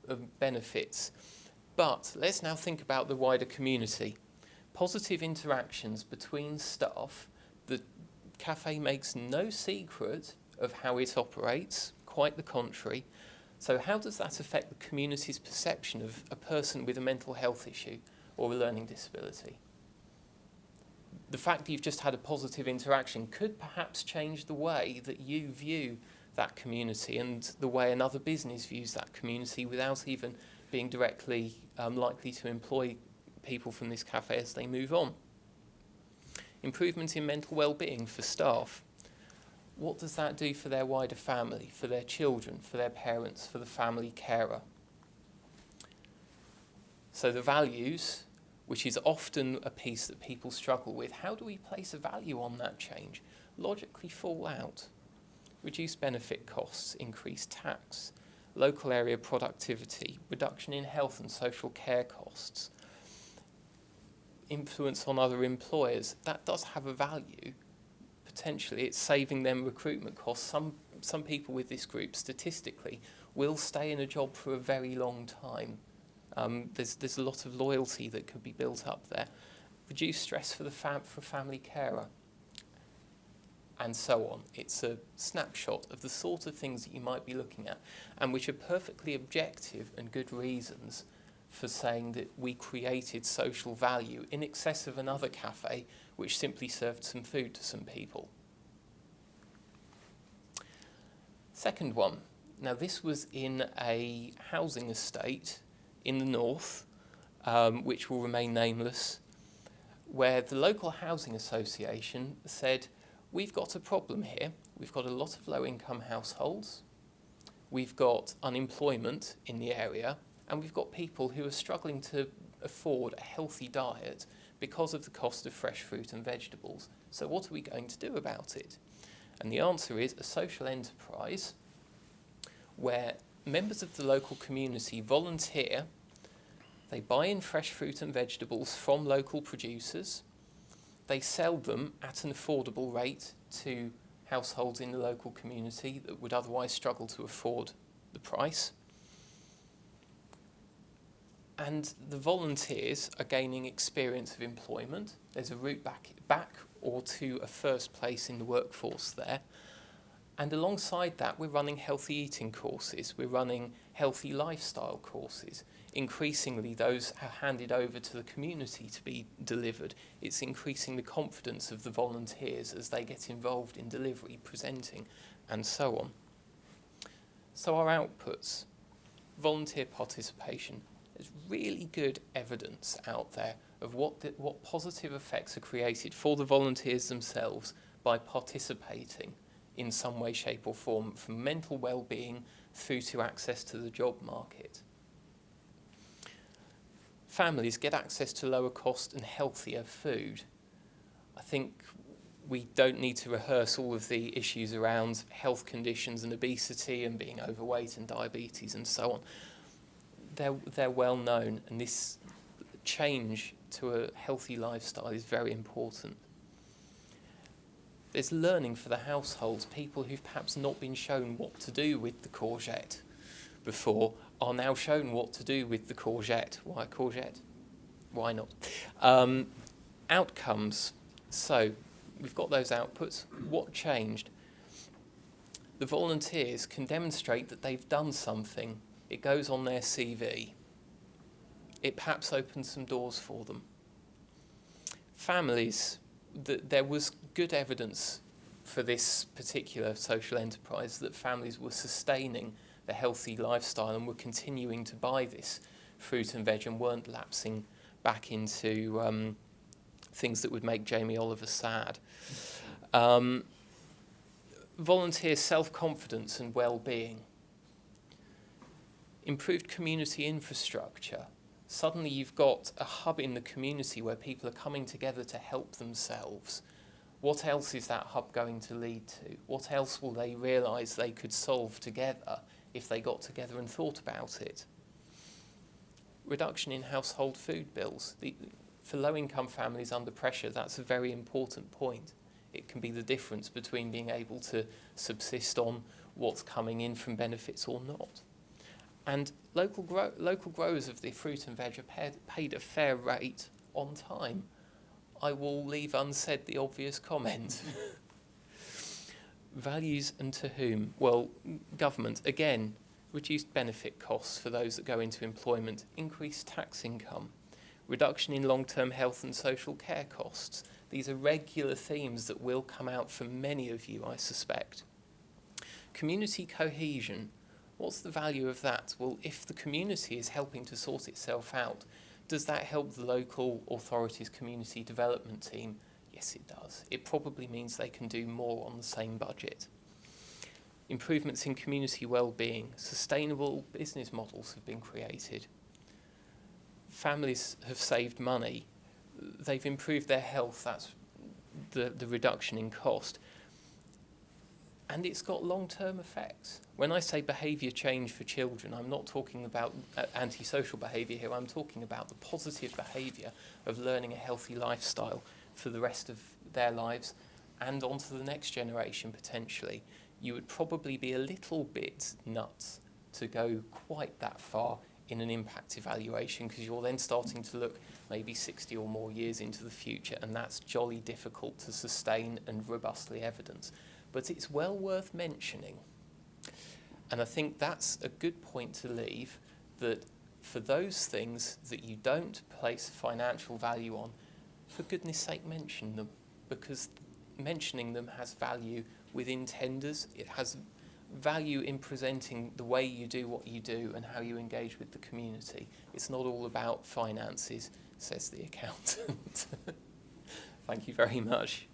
of benefits. But let's now think about the wider community. Positive interactions between staff. The cafe makes no secret of how it operates, quite the contrary. So how does that affect the community's perception of a person with a mental health issue or a learning disability? The fact that you've just had a positive interaction could perhaps change the way that you view that community and the way another business views that community without even being directly likely to employ people from this cafe as they move on. Improvement in mental well-being for staff. What does that do for their wider family, for their children, for their parents, for the family carer? So the values, which is often a piece that people struggle with, how do we place a value on that change? Logically fall out. Reduce benefit costs, increase tax, local area productivity, reduction in health and social care costs, influence on other employers. That does have a value. Potentially it's saving them recruitment costs. Some people with this group statistically will stay in a job for a very long time. There's a lot of loyalty that could be built up there. Reduce stress for family carer, and so on. It's a snapshot of the sort of things that you might be looking at, and which are perfectly objective and good reasons for saying that we created social value in excess of another cafe which simply served some food to some people. Second one. Now this was in a housing estate in the north, which will remain nameless, where the local housing association said, we've got a problem here. We've got a lot of low-income households. We've got unemployment in the area, and we've got people who are struggling to afford a healthy diet because of the cost of fresh fruit and vegetables. So what are we going to do about it? And the answer is a social enterprise where members of the local community volunteer. They buy in fresh fruit and vegetables from local producers. They sell them at an affordable rate to households in the local community that would otherwise struggle to afford the price. And the volunteers are gaining experience of employment. There's a route back or to a first place in the workforce there. And alongside that, we're running healthy eating courses. We're running healthy lifestyle courses. Increasingly, those are handed over to the community to be delivered. It's increasing the confidence of the volunteers as they get involved in delivery, presenting, and so on. So our outputs, volunteer participation. There's really good evidence out there of what positive effects are created for the volunteers themselves by participating in some way, shape or form, from mental well-being through to access to the job market. Families get access to lower cost and healthier food. I think we don't need to rehearse all of the issues around health conditions and obesity and being overweight and diabetes and so on. They're well known, and this change to a healthy lifestyle is very important. There's learning for the households. People who've perhaps not been shown what to do with the courgette before are now shown what to do with the courgette. Why courgette? Why not? Outcomes. So we've got those outputs. What changed? The volunteers can demonstrate that they've done something. It goes on their CV. It perhaps opens some doors for them. Families, there was good evidence for this particular social enterprise that families were sustaining the healthy lifestyle and were continuing to buy this fruit and veg and weren't lapsing back into things that would make Jamie Oliver sad. Volunteer self-confidence and well-being. Improved community infrastructure. Suddenly you've got a hub in the community where people are coming together to help themselves. What else is that hub going to lead to? What else will they realise they could solve together if they got together and thought about it? Reduction in household food bills. For low-income families under pressure, that's a very important point. It can be the difference between being able to subsist on what's coming in from benefits or not. And local growers of the fruit and veg are paid a fair rate on time. I will leave unsaid the obvious comment. Values and to whom? Well, government, again, reduced benefit costs for those that go into employment, increased tax income, reduction in long-term health and social care costs. These are regular themes that will come out for many of you, I suspect. Community cohesion. What's the value of that? Well, if the community is helping to sort itself out, does that help the local authority's community development team? Yes, it does. It probably means they can do more on the same budget. Improvements in community well-being. Sustainable business models have been created. Families have saved money. They've improved their health. That's the reduction in cost. And it's got long-term effects. When I say behaviour change for children, I'm not talking about antisocial behaviour here. I'm talking about the positive behaviour of learning a healthy lifestyle for the rest of their lives and onto the next generation potentially. You would probably be a little bit nuts to go quite that far in an impact evaluation, because you're then starting to look maybe 60 or more years into the future, and that's jolly difficult to sustain and robustly evidence. But it's well worth mentioning. And I think that's a good point to leave, that for those things that you don't place financial value on, for goodness sake mention them, because mentioning them has value within tenders. It has value in presenting the way you do what you do and how you engage with the community. It's not all about finances, says the accountant. Thank you very much.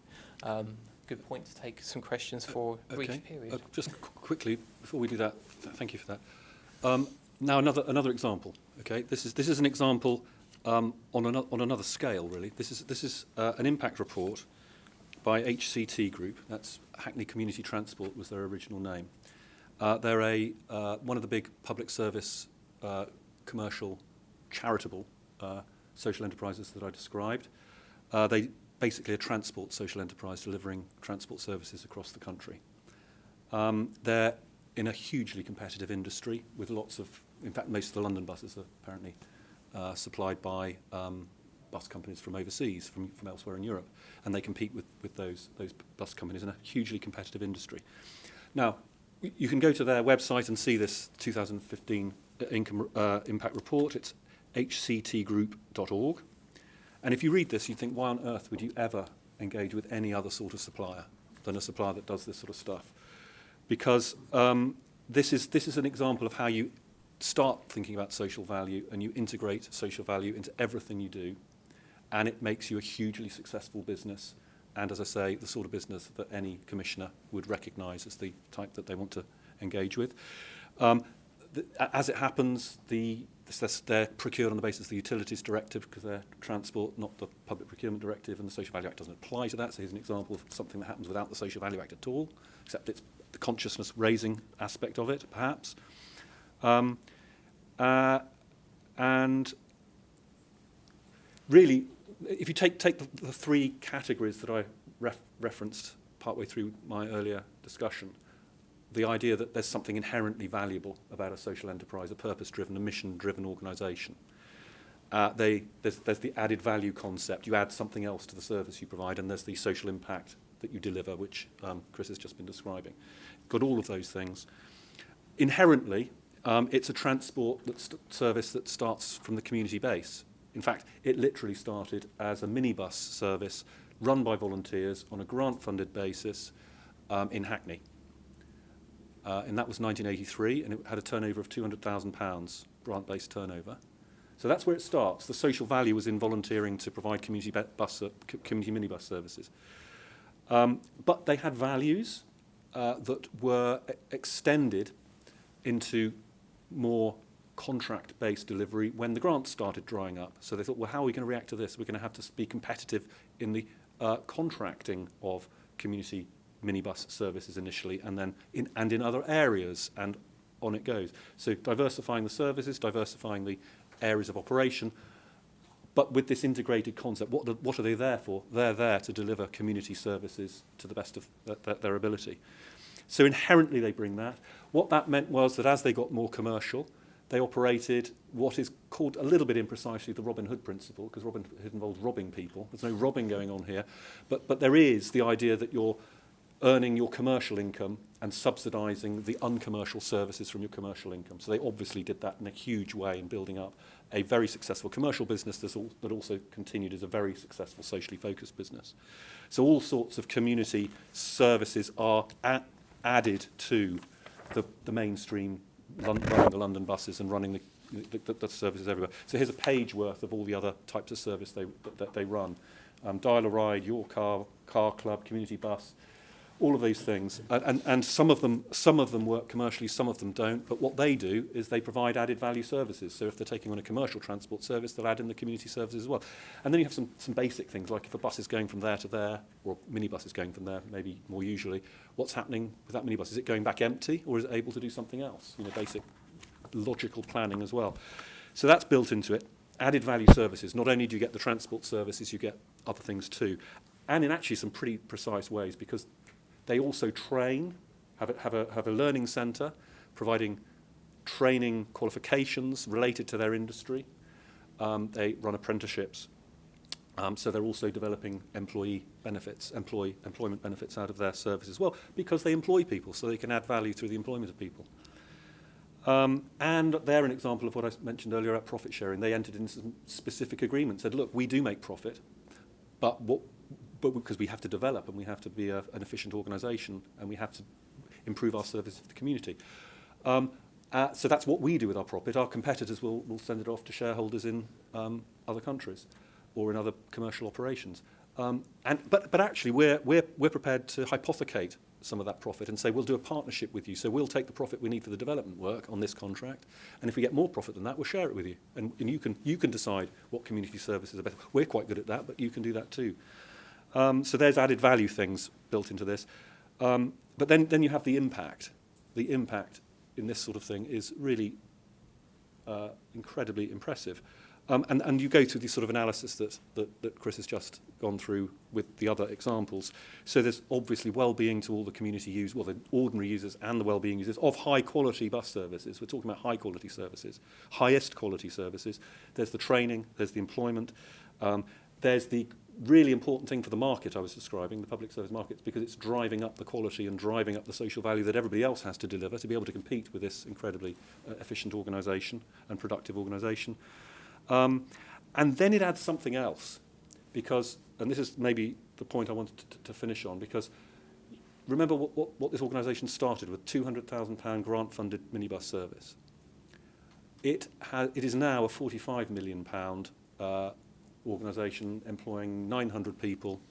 Good point to take some questions for a brief period. Just quickly, before we do that, thank you for that. Now another example. Okay, this is an example on another scale, really. This is an impact report by HCT Group. That's Hackney Community Transport was their original name. They're one of the big public service, commercial, charitable social enterprises that I described. They basically a transport social enterprise delivering transport services across the country. They're in a hugely competitive industry with lots of, in fact, most of the London buses are apparently supplied by bus companies from overseas, from elsewhere in Europe, and they compete with those bus companies in a hugely competitive industry. Now, you can go to their website and see this 2015 impact report. It's hctgroup.org. And if you read this, you think, why on earth would you ever engage with any other sort of supplier than a supplier that does this sort of stuff? Because this is an example of how you start thinking about social value and you integrate social value into everything you do, and it makes you a hugely successful business. And as I say, the sort of business that any commissioner would recognise as the type that they want to engage with. As it happens, they're procured on the basis of the Utilities Directive because they're transport, not the Public Procurement Directive, and the Social Value Act doesn't apply to that. So here's an example of something that happens without the Social Value Act at all, except it's the consciousness-raising aspect of it, perhaps. And really, if you take the three categories that I referenced partway through my earlier discussion, the idea that there's something inherently valuable about a social enterprise, a purpose-driven, a mission-driven organisation. There's the added value concept. You add something else to the service you provide, and there's the social impact that you deliver, which Chris has just been describing. Got all of those things. Inherently, it's a transport service that starts from the community base. In fact, it literally started as a minibus service run by volunteers on a grant-funded basis in Hackney. And that was 1983, and it had a turnover of £200,000, grant-based turnover. So that's where it starts. The social value was in volunteering to provide community minibus services. But they had values that were extended into more contract-based delivery when the grants started drying up. So they thought, well, how are we going to react to this? We're going to have to be competitive in the contracting of community minibus services initially, and then in other areas, and on it goes. So diversifying the services, diversifying the areas of operation, but with this integrated concept. What are they there for? They're there to deliver community services to the best of their ability. So inherently they bring that. What that meant was that as they got more commercial, they operated what is called a little bit imprecisely the Robin Hood principle, because Robin Hood involves robbing people. There's no robbing going on here, but there is the idea that you're earning your commercial income and subsidising the uncommercial services from your commercial income. So they obviously did that in a huge way in building up a very successful commercial business that also continued as a very successful socially focused business. So all sorts of community services are added to the mainstream running the London buses and running the services everywhere. So here's a page worth of all the other types of service that they run. Dial a Ride, Your Car Club, Community Bus, all of these things. And some of them work commercially, some of them don't. But what they do is they provide added value services. So if they're taking on a commercial transport service, they'll add in the community services as well. And then you have some basic things, like if a bus is going from there to there, or a minibus is going from there, maybe more usually, what's happening with that minibus? Is it going back empty, or is it able to do something else? You know, basic logical planning as well. So that's built into it. Added value services. Not only do you get the transport services, you get other things too. And in actually some pretty precise ways, because they also train, have a learning centre, providing training qualifications related to their industry. They run apprenticeships. So they're also developing employment benefits out of their service as well, because they employ people, so they can add value through the employment of people. And they're an example of what I mentioned earlier about profit sharing. They entered into some specific agreements, said, look, we do make profit, but because we have to develop and we have to be an efficient organisation and we have to improve our service to the community. So that's what we do with our profit. Our competitors will send it off to shareholders in other countries or in other commercial operations. But actually, we're prepared to hypothecate some of that profit and say, we'll do a partnership with you. So we'll take the profit we need for the development work on this contract, and if we get more profit than that, we'll share it with you. And you can decide what community services are better. We're quite good at that, but you can do that too. So there's added value things built into this. But then you have the impact. The impact in this sort of thing is really incredibly impressive. And you go through the sort of analysis that Chris has just gone through with the other examples. So there's obviously well-being to all the community users, well, the ordinary users and the well-being users of high-quality bus services. We're talking about high-quality services, highest quality services. There's the training, there's the employment, there's the really important thing for the market I was describing, the public service markets, because it's driving up the quality and driving up the social value that everybody else has to deliver to be able to compete with this incredibly efficient organisation and productive organisation. And then it adds something else, because, and this is maybe the point I wanted to finish on, because remember what this organisation started with, £200,000 grant-funded minibus service. It is now a £45 million organisation employing 900 people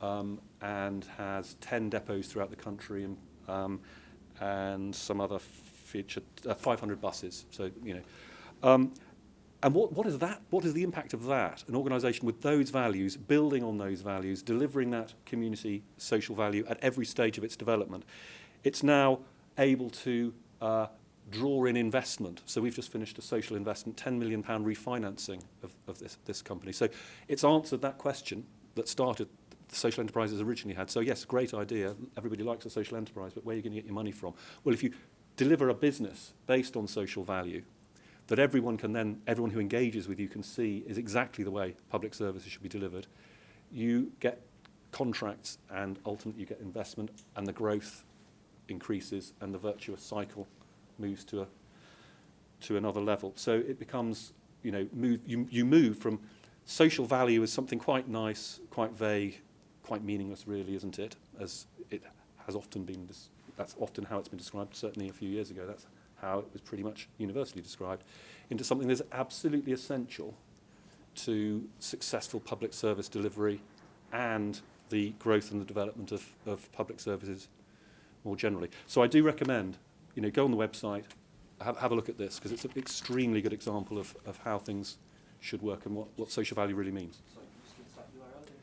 and has 10 depots throughout the country and some other feature 500 buses. So and what is that? What is the impact of that? An organisation with those values, building on those values, delivering that community social value at every stage of its development. It's now able to draw in investment. So we've just finished a social investment, £10 million refinancing of this company. So it's answered that question that started the social enterprises originally had. So yes, great idea. Everybody likes a social enterprise, but where are you going to get your money from? Well, if you deliver a business based on social value, that everyone who engages with you can see is exactly the way public services should be delivered, you get contracts and ultimately you get investment, and the growth increases and the virtuous cycle moves to another level. So it becomes, you move from social value as something quite nice, quite vague, quite meaningless really, isn't it? As it has often been, that's often how it's been described, certainly a few years ago, that's how it was pretty much universally described, into something that's absolutely essential to successful public service delivery and the growth and the development of public services more generally. So I do recommend, go on the website, have a look at this, because it's an extremely good example of how things should work and what social value really means. Sorry, can you just give us that URL again?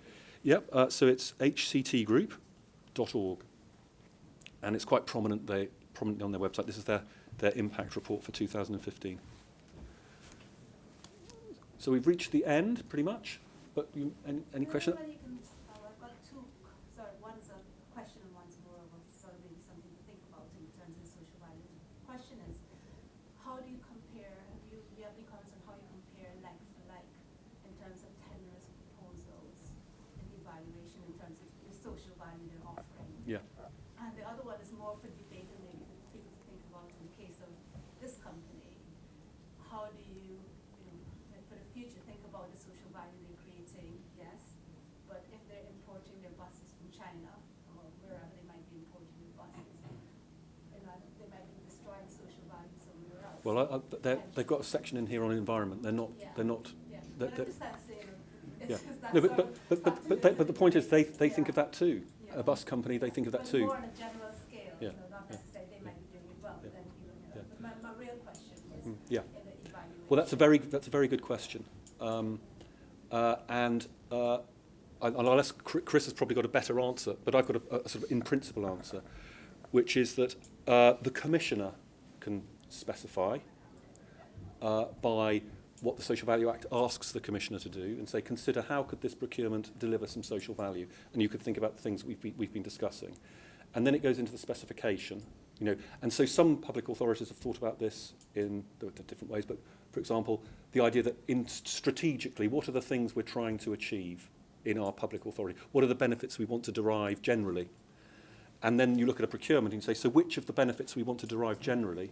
Yep, so it's hctgroup.org, and it's quite prominently on their website. This is their impact report for 2015. So we've reached the end, pretty much, but any questions? I've got two, sorry, one's a question and one's more of a sort of maybe something to think about in terms of social value. The question is, how do you compare, do you have any comments on how you compare like for like in terms of tender's proposals and the evaluation in terms of the social value they're offering? Yeah. And the other one is more for debate and maybe for people to think about in the case of this company. How do you, like for the future, think about the social value they're creating, yes, but if they're importing their buses from China or wherever they might be importing their buses, they might be destroying social value somewhere else. Well, they've got a section in here on environment. They're not. Yeah. They're not. Yeah, They're, but I'm just kind of saying, yeah. it's just that No, sort of but the point is, they think Yeah. of that too. Yeah. A bus company, they think of that but too. more on a general scale, Yeah. Not necessarily they might be doing it well, Yeah. but then Yeah. but my real question is Yeah. in the evaluation. Well, that's a very good question, and I'll ask Chris has probably got a better answer, but I've got a sort of in principle answer, which is that the commissioner can specify by what the Social Value Act asks the commissioner to do, and say, consider how could this procurement deliver some social value, and you could think about the things we've been discussing, and then it goes into the specification. And so some public authorities have thought about this in the different ways, but for example, the idea that strategically, what are the things we're trying to achieve in our public authority? What are the benefits we want to derive generally? And then you look at a procurement and say, so which of the benefits we want to derive generally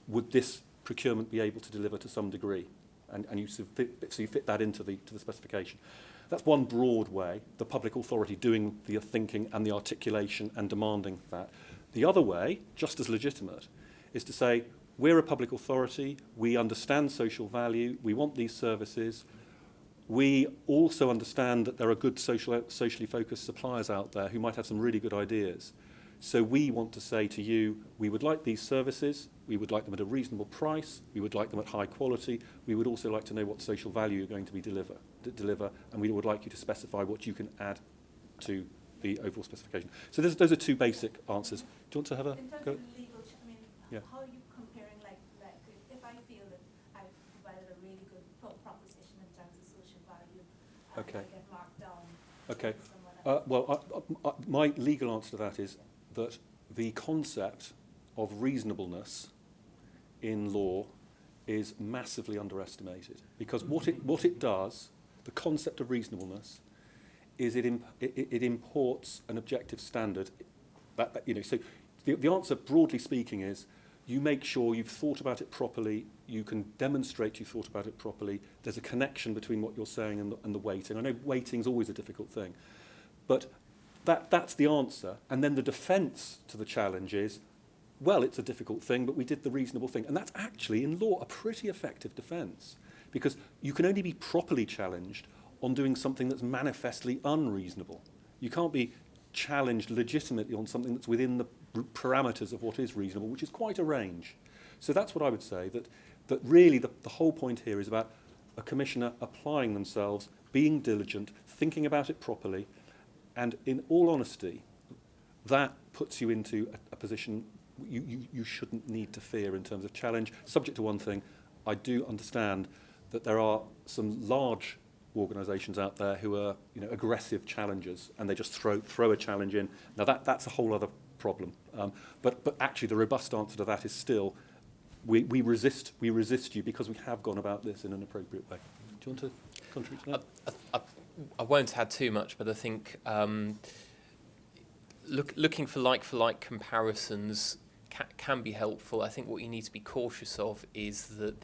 would this procurement be able to deliver to some degree? And you sort of you fit that into the specification. That's one broad way, the public authority doing the thinking and the articulation and demanding that. The other way, just as legitimate, is to say, we're a public authority, we understand social value, we want these services, we also understand that there are good socially focused suppliers out there who might have some really good ideas. So we want to say to you, we would like these services, we would like them at a reasonable price, we would like them at high quality, we would also like to know what social value you're going to deliver, and we would like you to specify what you can add to the overall specification. So those are two basic answers. Do you want to have a in terms go? of legal, Yeah. how are you comparing, like if I feel that I've provided a really good proposition in terms of social value, and Okay. I get marked down Okay. by someone else? My legal answer to that is that the concept of reasonableness in law is massively underestimated, because what it does, the concept of reasonableness, is it imports an objective standard. So the answer, broadly speaking, is you make sure you've thought about it properly, you can demonstrate you've thought about it properly, there's a connection between what you're saying and the weighting. I know weighting's always a difficult thing, but that's the answer. And then the defence to the challenge is, well, it's a difficult thing, but we did the reasonable thing. And that's actually, in law, a pretty effective defence, because you can only be properly challenged on doing something that's manifestly unreasonable. You can't be challenged legitimately on something that's within the parameters of what is reasonable, which is quite a range. So that's what I would say, that really the whole point here is about a commissioner applying themselves, being diligent, thinking about it properly, and in all honesty, that puts you into a position you shouldn't need to fear in terms of challenge. Subject to one thing, I do understand that there are some large organisations out there who are aggressive challengers, and they just throw a challenge in. Now that's a whole other problem. But actually the robust answer to that is still we resist you because we have gone about this in an appropriate way. Do you want to contribute to that? I won't add too much, but I think looking for like comparisons can be helpful. I think what you need to be cautious of is that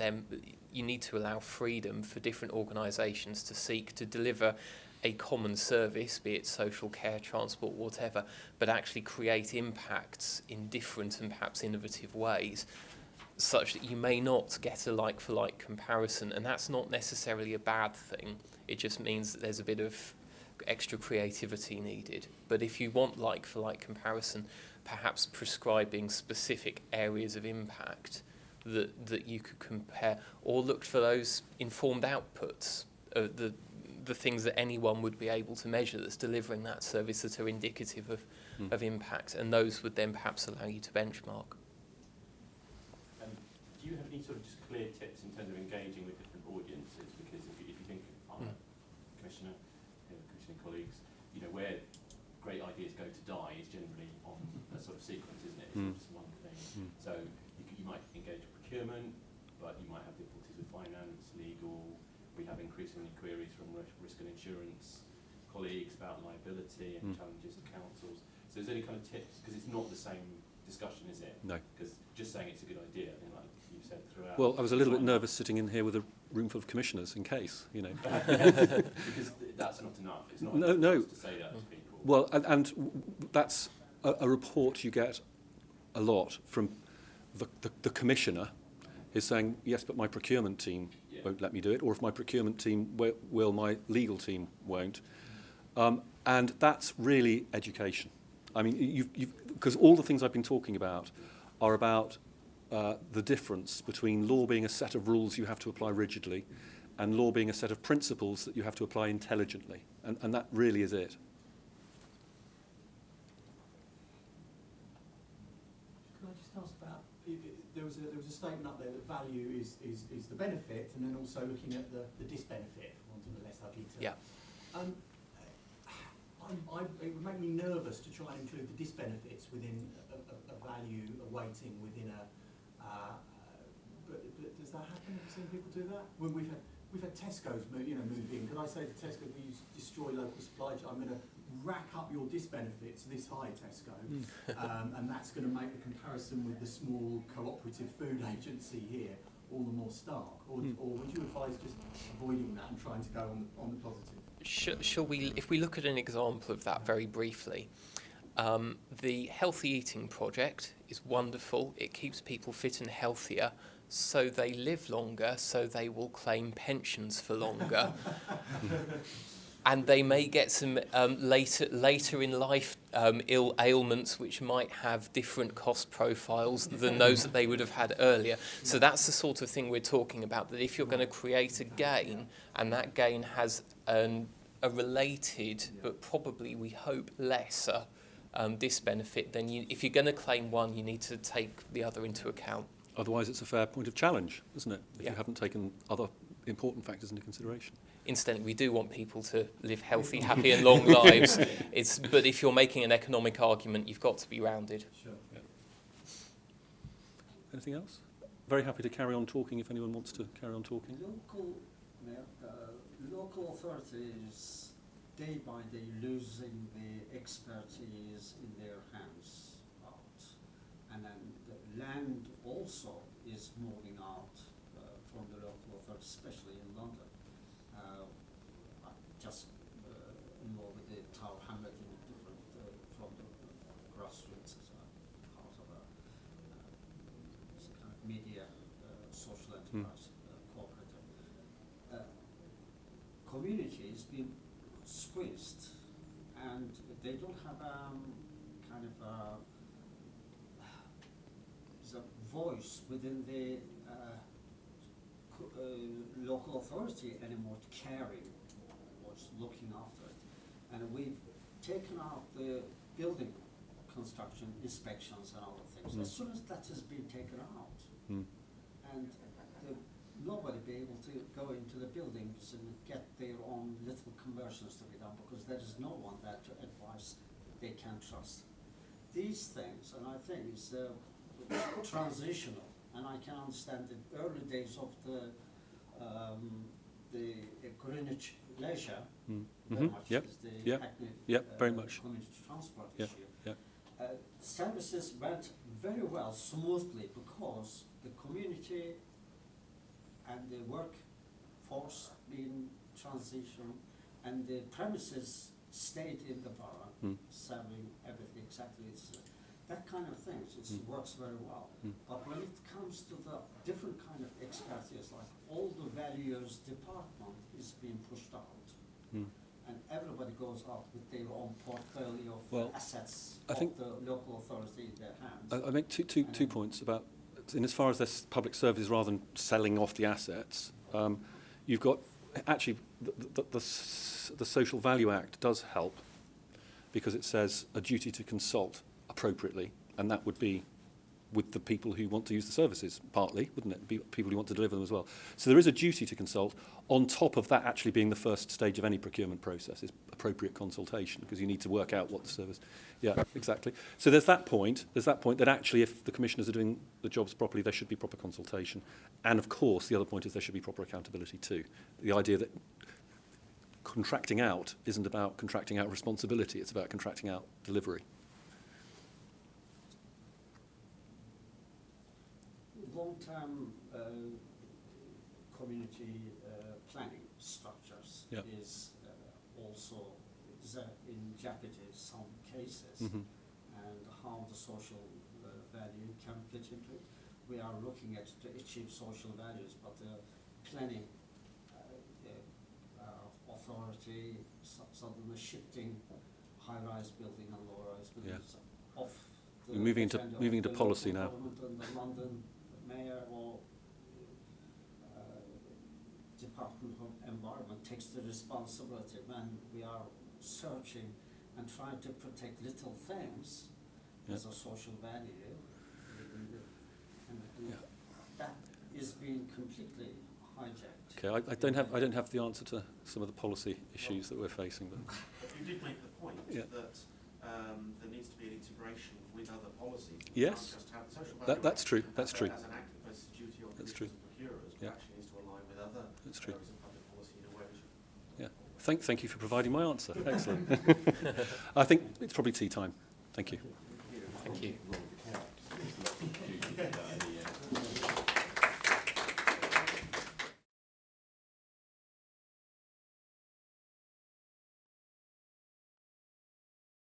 you need to allow freedom for different organisations to seek to deliver a common service, be it social care, transport, whatever, but actually create impacts in different and perhaps innovative ways, such that you may not get a like-for-like comparison. And that's not necessarily a bad thing. It just means that there's a bit of extra creativity needed. But if you want like-for-like comparison, perhaps prescribing specific areas of impact that you could compare, or look for those informed outputs, the the things that anyone would be able to measure that's delivering that service that are indicative of impact, and those would then perhaps allow you to benchmark. Do you have any sort of just clear tips in terms of engaging with different audiences? Because if you think of commissioner, commissioning colleagues, where great ideas go to die is generally on a sort of sequence, isn't it? It's not just one thing. So you might engage with procurement, but you might have difficulties with finance, legal. We have increasingly queries from risk and insurance colleagues about liability and challenges to councils. So is there any kind of tips? Because it's not the same discussion, is it? No. Because just saying it's a good idea, I think like you've said throughout. Well, I was a little bit nervous sitting in here with a room full of commissioners in case, Because that's not enough. It's not enough No. just to say that to people. Well, and that's a report you get a lot from the commissioner is saying, yes, but my procurement team won't let me do it, or if my procurement team will, my legal team won't. And that's really education. I mean, because all the things I've been talking about are about the difference between law being a set of rules you have to apply rigidly and law being a set of principles that you have to apply intelligently. And that really is it. Can I just ask about, there was a statement up there that value is the benefit, and then also looking at the disbenefit, for want of a less ugly term. Yeah. It would make me nervous to try and include the disbenefits within a value, a weighting within but does that happen? Have you seen people do that? When we've had Tesco's move in. Can I say to Tesco, we destroy local supply chain? I'm going to rack up your disbenefits this high, Tesco, and that's going to make the comparison with the small cooperative food agency here all the more stark. Or would you advise just avoiding that and trying to go on the positive? Shall we, if we look at an example of that very briefly, the Healthy Eating Project is wonderful. It keeps people fit and healthier, so they live longer, so they will claim pensions for longer. And they may get some later in life ailments which might have different cost profiles than those that they would have had earlier. So that's the sort of thing we're talking about, that if you're going to create a gain, and that gain has a related, but probably we hope lesser, disbenefit, then if you're going to claim one, you need to take the other into account. Otherwise, it's a fair point of challenge, isn't it? If you haven't taken other important factors into consideration. Incidentally, we do want people to live healthy, happy and long lives. But if you're making an economic argument, you've got to be rounded. Sure. Yeah. Anything else? Very happy to carry on talking if anyone wants to carry on talking. Local authorities, day by day, losing the expertise in their hands out. And then the land also is moving out from the local authorities, especially in London. I'm just involved with the Tower Hamlet in different, from the grassroots as a part of a kind of media social enterprise cooperative. Communities being squeezed, and they don't have kind of a voice within the local authority anymore, caring what's looking after it. And we've taken out the building construction inspections and other things. As soon as that has been taken out, and nobody be able to go into the buildings and get their own little conversions to be done, because there is no one there to advise they can trust. These things, and I think it's transitional, and I can understand the early days of the Greenwich leisure, very much is the Hackney very much. community transport Yeah, issue. yeah. Services went very well, smoothly, because the community and the workforce being transitioned, and the premises stayed in the borough, serving everything exactly. It's that kind of things. It works very well. But when it comes to the different kind of expertise, like all the values department is being pushed out, and everybody goes out with their own portfolio of assets I think the local authority in their hands. I make two points about, in as far as this public services rather than selling off the assets, you've got actually, the Social Value Act does help because it says a duty to consult appropriately, and that would be with the people who want to use the services, partly, wouldn't it? Be people who want to deliver them as well. So there is a duty to consult, on top of that actually being the first stage of any procurement process, is appropriate consultation, because you need to work out what the service... Yeah, exactly. So there's that point that actually if the commissioners are doing the jobs properly, there should be proper consultation. And of course, the other point is there should be proper accountability too. The idea that contracting out isn't about contracting out responsibility, it's about contracting out delivery. Long-term community planning structures Yep. is also in jeopardy in some cases, Mm-hmm. and how the social value can fit into it. We are looking at to achieve social values, but the planning authority suddenly shifting high-rise building and low-rise buildings off. We're moving into agenda of moving into the policy local now. government and the London mayor or Department of Environment takes the responsibility when we are searching and trying to protect little things as a social value, and that is being completely hijacked. Okay, I don't have the answer to some of the policy issues that we're facing, but But you did make the point Yeah. that there needs to be an integration with other policies. Yes. You can't just have the social value that's true. That's as true. As an act of versus duty on That's commissioners and procurers, but Yeah. actually needs to align with other That's true. areas of public policy in a way which Yeah. Thank you for providing my answer. Excellent. I think it's probably tea time. Thank you. Thank you.